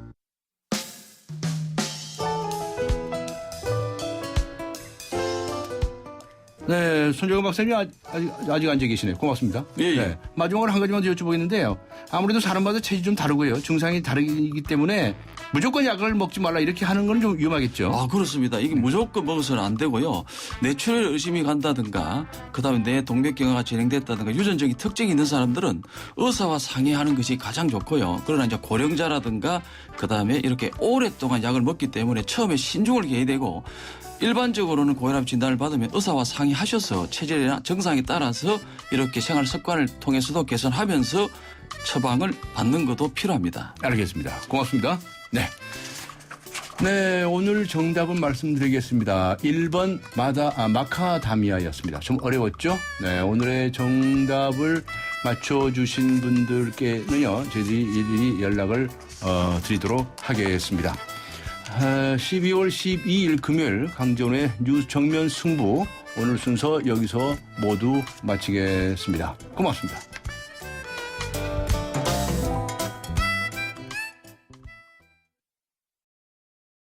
네, 손정은 박사님 아직 앉아 계시네요. 고맙습니다. 예. 네, 마지막으로 한 가지만 더 여쭤보겠는데요. 아무래도 사람마다 체질이 좀 다르고요. 증상이 다르기 때문에 무조건 약을 먹지 말라 이렇게 하는 건 좀 위험하겠죠. 아, 그렇습니다. 이게 무조건 먹어서는 안 되고요. 뇌출혈 의심이 간다든가 그다음에 뇌 동맥경화가 진행됐다든가 유전적인 특징이 있는 사람들은 의사와 상의하는 것이 가장 좋고요. 그러나 이제 고령자라든가 그다음에 이렇게 오랫동안 약을 먹기 때문에 처음에 신중을 기해야 되고 일반적으로는 고혈압 진단을 받으면 의사와 상의하셔서 체질이나 증상에 따라서 이렇게 생활 습관을 통해서도 개선하면서 처방을 받는 것도 필요합니다. 알겠습니다. 고맙습니다. 네. 네, 오늘 정답은 말씀드리겠습니다. 1번 마카다미아였습니다. 좀 어려웠죠? 네, 오늘의 정답을 맞춰주신 분들께는요, 저희들이 일일이 연락을 드리도록 하겠습니다. 12월 12일 금요일 강정훈의 뉴스 정면 승부 오늘 순서 여기서 모두 마치겠습니다. 고맙습니다.